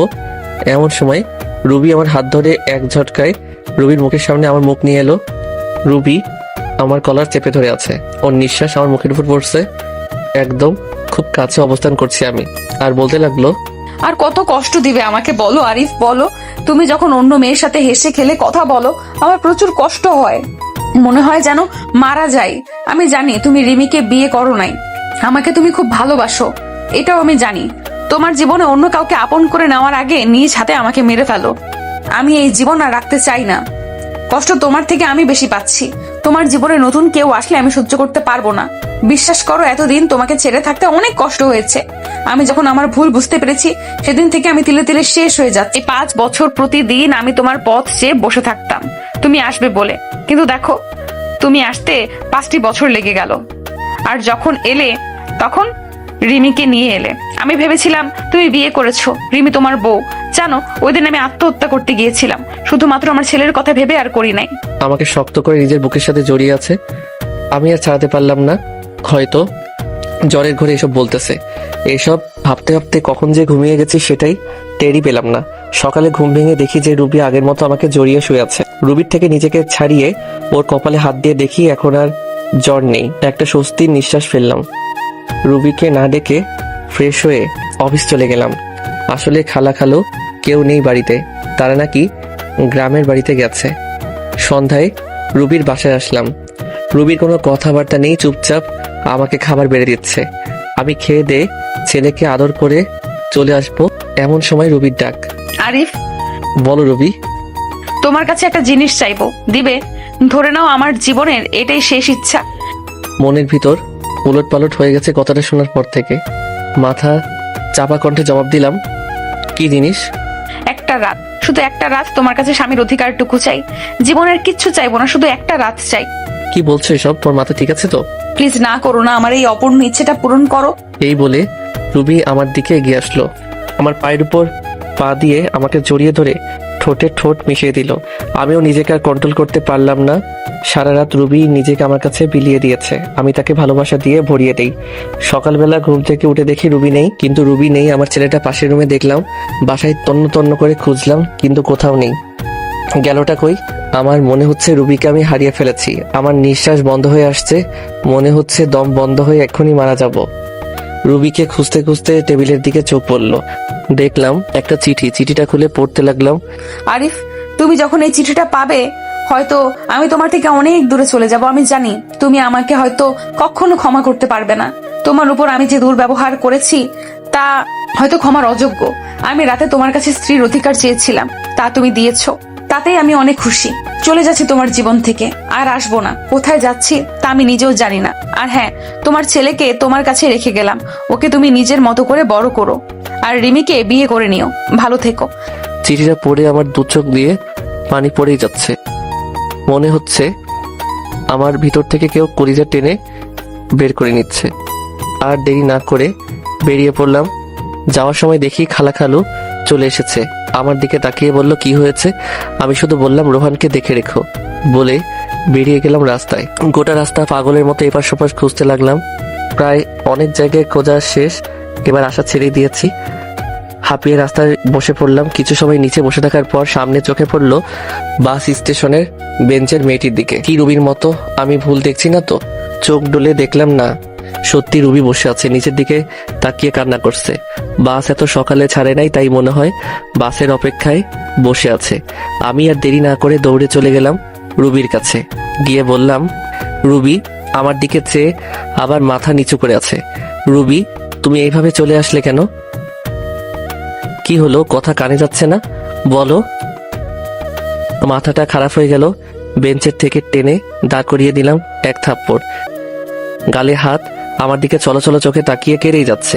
এমন সময় রুবি আমার হাত ধরে এক ঝটকায় রুবির মুখের সামনে আমার মুখ নিয়ে এলো। রুবি আমার কলার চেপে ধরে আছে। ওর নিঃশ্বাস আমার মুখের উপর পড়ছে। একদম খুব কাছে অবস্থান করছি আমি। আর বলতে লাগলো, আর কত কষ্ট দিবে আমাকে বলো আরিফ, বলো। তুমি যখন অন্য মেয়ের সাথে হেসে খেলে কথা বলো, আমার প্রচুর কষ্ট হয়। মনে হয় যেন মারা যাই। আমি জানি তুমি রিমিকে বিয়ে করো নাই, আমাকে তুমি খুব ভালোবাসো, এটাও আমি জানি। তোমার জীবনে অন্য কাউকে আপন করে নেওয়ার আগে নিজ হাতে আমাকে মেরে ফেলো। আমি এই জীবন আর রাখতে চাই না। কষ্ট তোমার থেকে আমি বেশি পাচ্ছি। তোমার জীবনে নতুন কেউ আসলে আমি সহ্য করতে পারবো না। বিশ্বাস করো, এতদিন তোমাকে ছেড়ে থাকতে অনেক কষ্ট হয়েছে। আমি যখন আমার ভুল বুঝতে পেরেছি সেদিন থেকে আমি তিলে তিলে শেষ হয়ে যাচ্ছি। 5 বছর প্রতিদিন আমি তোমার পথ চেয়ে বসে থাকতাম তুমি আসবে বলে, কিন্তু দেখো তুমি আসতে 5টি বছর লেগে গেল। আর যখন এলে তখন রিমিকে নিয়ে এলে। আমি ভেবেছিলাম তুমি বিয়ে করেছো, রিমি তোমার বউ। জানো, ওই দিন আমি আত্মহত্যা করতে গিয়েছিলাম শুধুমাত্র আমার ছেলের কথা ভেবে, আর করি নাই। আমাকে শক্ত করে নিজের বুকের সাথে জড়িয়ে আছে, আমি আর ছাড়াতে পারলাম না। হয়তো জ্বরের ঘরে এসব বলতেছে। এসব ভাবতে ভাবতে কখন যে ঘুমিয়ে গেছি সেটাই টেরই পেলাম না। সকালে ঘুম ভেঙে দেখি যে রুবি আগের মতো আমাকে জড়িয়ে শুয়ে আছে। রুবির থেকে নিজেকে ছাড়িয়ে ওর কপালে হাত দিয়ে দেখি এখন আর জ্বর নেই। একটা স্বস্তির নিঃশ্বাস ফেললাম। রুবিকে না ডেকে ফ্রেশ হয়ে অফিস চলে গেলাম। আসলে খালা খালু কেউ নেই বাড়িতে, তারা নাকি গ্রামের বাড়িতে গেছে। সন্ধ্যায় রুবির বাসায় আসলাম। রুবির কোনো কথাবার্তা নেই, চুপচাপ আমাকে খাবার বেড়ে দিচ্ছে। আমি খেয়ে দিয়ে ছেলেকে আদর করে চলে আসবো, এমন সময় রুবির ডাক। আরিফ, বলো রুবি। তোমার কাছে একটা জিনিস চাইবো, দিবে? ধরে নাও আমার জীবনের এটাই শেষ ইচ্ছা। মনের ভিতর উলট পালট হয়ে গেছে কথাটা শোনার পর থেকে। মাথা চাপা কণ্ঠে জবাব দিলাম, কি জিনিস? একটা রাত, শুধু একটা রাত তোমার কাছে স্বামীর অধিকারটুকু চাই। জীবনের কিচ্ছু চাইবো না, শুধু একটা রাত চাই। কি বলছো এসব? তোর মাথা ঠিক আছে তো? প্লিজ না করো না, আমার এই অপূর্ণ ইচ্ছেটা পূরণ করো। এই বলে রুবি আমার দিকে এগিয়ে আসলো। আমার পায়ের উপর পা দিয়ে আমাকে জড়িয়ে ধরে ঠোঁটে ঠোঁট মিশিয়ে দিল। আমিও নিজেকে আর কন্ট্রোল করতে পারলাম না। সারা রাত রুবি নিজেকে আমার কাছে বিলিয়ে দিয়েছে। আমি তাকে ভালোবাসা দিয়ে ভরিয়ে দেই। সকালবেলা ঘুম থেকে উঠে দেখি রুবি নেই, কিন্তু রুবি নেই। আমার ছেলেটা পাশের রুমে দেখলাম। বাসায় তন্ন তন্ন করে খুঁজলাম, কিন্তু কোথাও নেই। গেলটা কই? আমার মনে হচ্ছে রুবিকে আমি হারিয়ে ফেলেছি। আমার নিঃশ্বাস বন্ধ হয়ে আসছে, মনে হচ্ছে দম বন্ধ হয়ে এক্ষুনি মারা যাব। রুবিকে খুঁজতে খুঁজতে টেবিলের দিকে চোখ পড়ল। দেখলাম একটা চিঠি। চিঠিটা খুলে পড়তে লাগলাম। আরিফ, তুমি যখন এই চিঠিটা পাবে হয়তো আমি তোমার থেকে অনেক দূরে চলে যাব। আমি জানি তুমি আমাকে হয়তো কখনো ক্ষমা করতে পারবে না। তোমার উপর আমি যে দুর্ব্যবহার করেছি তা হয়তো ক্ষমার অযোগ্য। আমি রাতে তোমার কাছে স্ত্রীর অধিকার চেয়েছিলাম, তা তুমি দিয়েছো, তাতেই আমি অনেক খুশি। চলে যাচ্ছি তোমার জীবন থেকে, আর আসবো না। কোথায় যাচ্ছি তা আমি নিজেও জানি না। আর হ্যাঁ, তোমার ছেলেকে তোমার কাছে রেখে গেলাম। ওকে তুমি নিজের মতো করে বড় করো, আর রিমিকে বিয়ে করে নিও। ভালো থেকো। চিঠিটা পড়ে আমার দু চোখ দিয়ে পানি পড়েই যাচ্ছে। মনে হচ্ছে আমার ভিতর থেকে কেউ কলিজা টেনে বের করে নিচ্ছে। আর দেরি না করে বেরিয়ে পড়লাম। যাওয়ার সময় দেখি খালা খালু চলে এসেছে। আমার দিকে তাকিয়ে বলল, কি হয়েছে? আমি শুধু বললাম, রোহানকে দেখে রেখো বলে বেরিয়ে গেলাম রাস্তায়। গোটা রাস্তা পাগলের মতো এপাশ ওপাশ খুঁজতে লাগলাম। প্রায় অনেক জায়গায় খোঁজা শেষ, এবার আশা ছেড়ে দিয়েছি। হাঁপিয়ে রাস্তায় বসে পড়লাম। কিছু সময় নিচে বসে থাকার পর সামনে চোখে পড়লো বাস স্টেশনের বেঞ্চের মেয়েটির দিকে। কি রুবির মতো? আমি ভুল দেখছি না তো? চোখ ডলে দেখলাম না, সত্যি রুবি বসে আছে, নিচের দিকে তাকিয়ে কান্না করছে। বাস এত সকালে ছাড়ে নাই, তাই মনে হয় বাসের অপেক্ষায় বসে আছে। আমি আর দেরি না করে দৌড়ে চলে গেলাম রুবির কাছে। গিয়ে বললাম, রুবি। আমার দিকে চেয়ে আবার মাথা নিচু করে আছে। রুবি, তুমি এইভাবে চলে আসলে কেন? কি হলো? কথা কানে যাচ্ছে না? বলো। মাথাটা খারাপ হয়ে গেল। বেঞ্চের থেকে টেনে দাঁড় করিয়ে দিলাম এক থাপ্পড়। গালে হাত, আমার দিকে চলাচলা চোখে তাকিয়ে কেড়েই যাচ্ছে।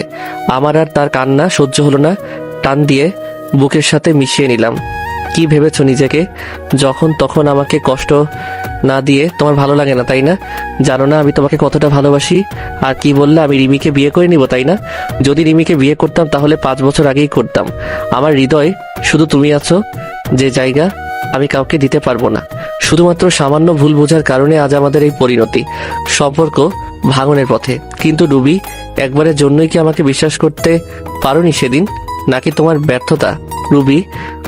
আমার আর তার কান্না সহ্য হলো না, টান দিয়ে বুকের সাথে মিশিয়ে নিলাম। কি ভেবেছো নিজেকে? যখন তখন আমাকে কষ্ট না দিয়ে তোমার ভালো লাগে না, তাই না? জানো না আমি তোমাকে কতটা ভালোবাসি? আর কি বললে, আমি রিমিকে বিয়ে করে নিব, তাই না? যদি রিমিকে বিয়ে করতাম তাহলে 5 বছর আগেই করতাম। আমার হৃদয় শুধু তুমি আছো, যে জায়গা আমি কাউকে দিতে পারবো না। শুধুমাত্র সামান্য ভুল বোঝার কারণে আজ আমাদের এই পরিণতি, সম্পর্ক ভাঙনের পথে। কিন্তু রুবি, একবারের জন্যই কি আমাকে বিশ্বাস করতে পারোনি সেদিন? নাকি তোমার ব্যর্থতা? রুবি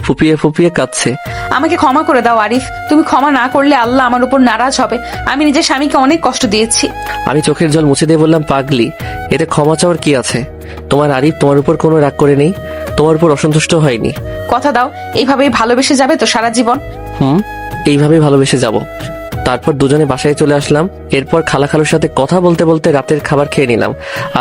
ফুপিয়ে ফুপিয়ে কাঁদছে। আমাকে ক্ষমা করে দাও আরিফ। তুমি ক্ষমা না করলে আল্লাহ আমার উপর নারাজ হবে। আমি নিজের স্বামীকে অনেক কষ্ট দিয়েছি। আমি চোখের জল মুছে দিয়ে বললাম, পাগলি, এতে ক্ষমা চাওয়ার কি আছে? তোমার আরিফ তোমার উপর কোনো রাগ করে নেই, তোমার উপর অসন্তুষ্ট হয়নি। কথা দাও, এইভাবেই ভালোবেসে যাবে তো সারা জীবন? এইভাবেই ভালোবেসে যাব। তারপর দুজনে বাসায় চলে আসলাম। এরপর খালা খালুর সাথে কথা বলতে বলতে রাতের খাবার খেয়ে নিলাম।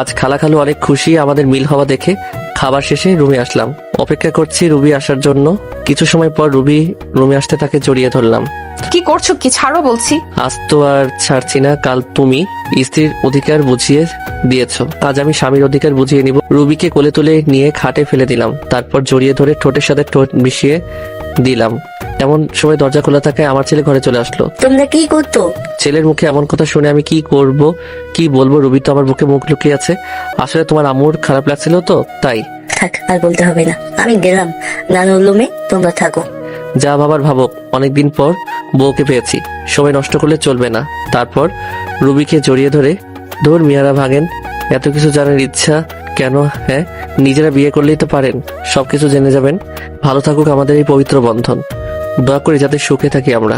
আজ খালা খালু অনেক খুশি আমাদের মিল হওয়া দেখে। খাবার শেষে রুমে আসলাম, অপেক্ষা করছি রুবি আসার জন্য। কিছু সময় পর রুবি রুমে আসতে তাকে জড়িয়ে ধরলাম। কি করছো, কি ছাড়ো বলছি। আজ তো আর ছাড়ছি না। কাল তুমি স্ত্রীর অধিকার বুঝিয়ে দিয়েছো, আজ আমি স্বামীর অধিকার বুঝিয়ে নিব। রুবিকে কোলে তুলে নিয়ে খাটে ফেলে দিলাম, তারপর জড়িয়ে ধরে ঠোঁটের সাথে ঠোঁট মিশিয়ে দিলাম। এমন সময় দরজা খোলা থাকায় আমার ছেলে ঘরে চলে আসলো। তোমরা কি করতো? ছেলের মুখে এমন কথা শুনে আমি কি করব, কি বলবো? রুবি তো আমার বুকে মুখ লুকিয়ে আছে। আসলে তোমার আম্মুর খারাপ লাগছিল তো তাই। থাক, আর বলতে হবে না, আমি গেলাম নানুর রুমে, তোমরা থাকো। যা ভাবার ভাবো, অনেকদিন পর বউকে পেয়েছি, সময় নষ্ট করলে চলবে না। তারপর রুবিকে জড়িয়ে ধরে, ধর মিয়ারা ভাগেন, এত কিছু জানার ইচ্ছা কেন? হ্যাঁ, নিজেরা বিয়ে করলেই তো পারেন, সবকিছু জেনে যাবেন। ভালো থাকুক আমাদের এই পবিত্র বন্ধন। দোয়া করি যাতে সুখে থাকি আমরা।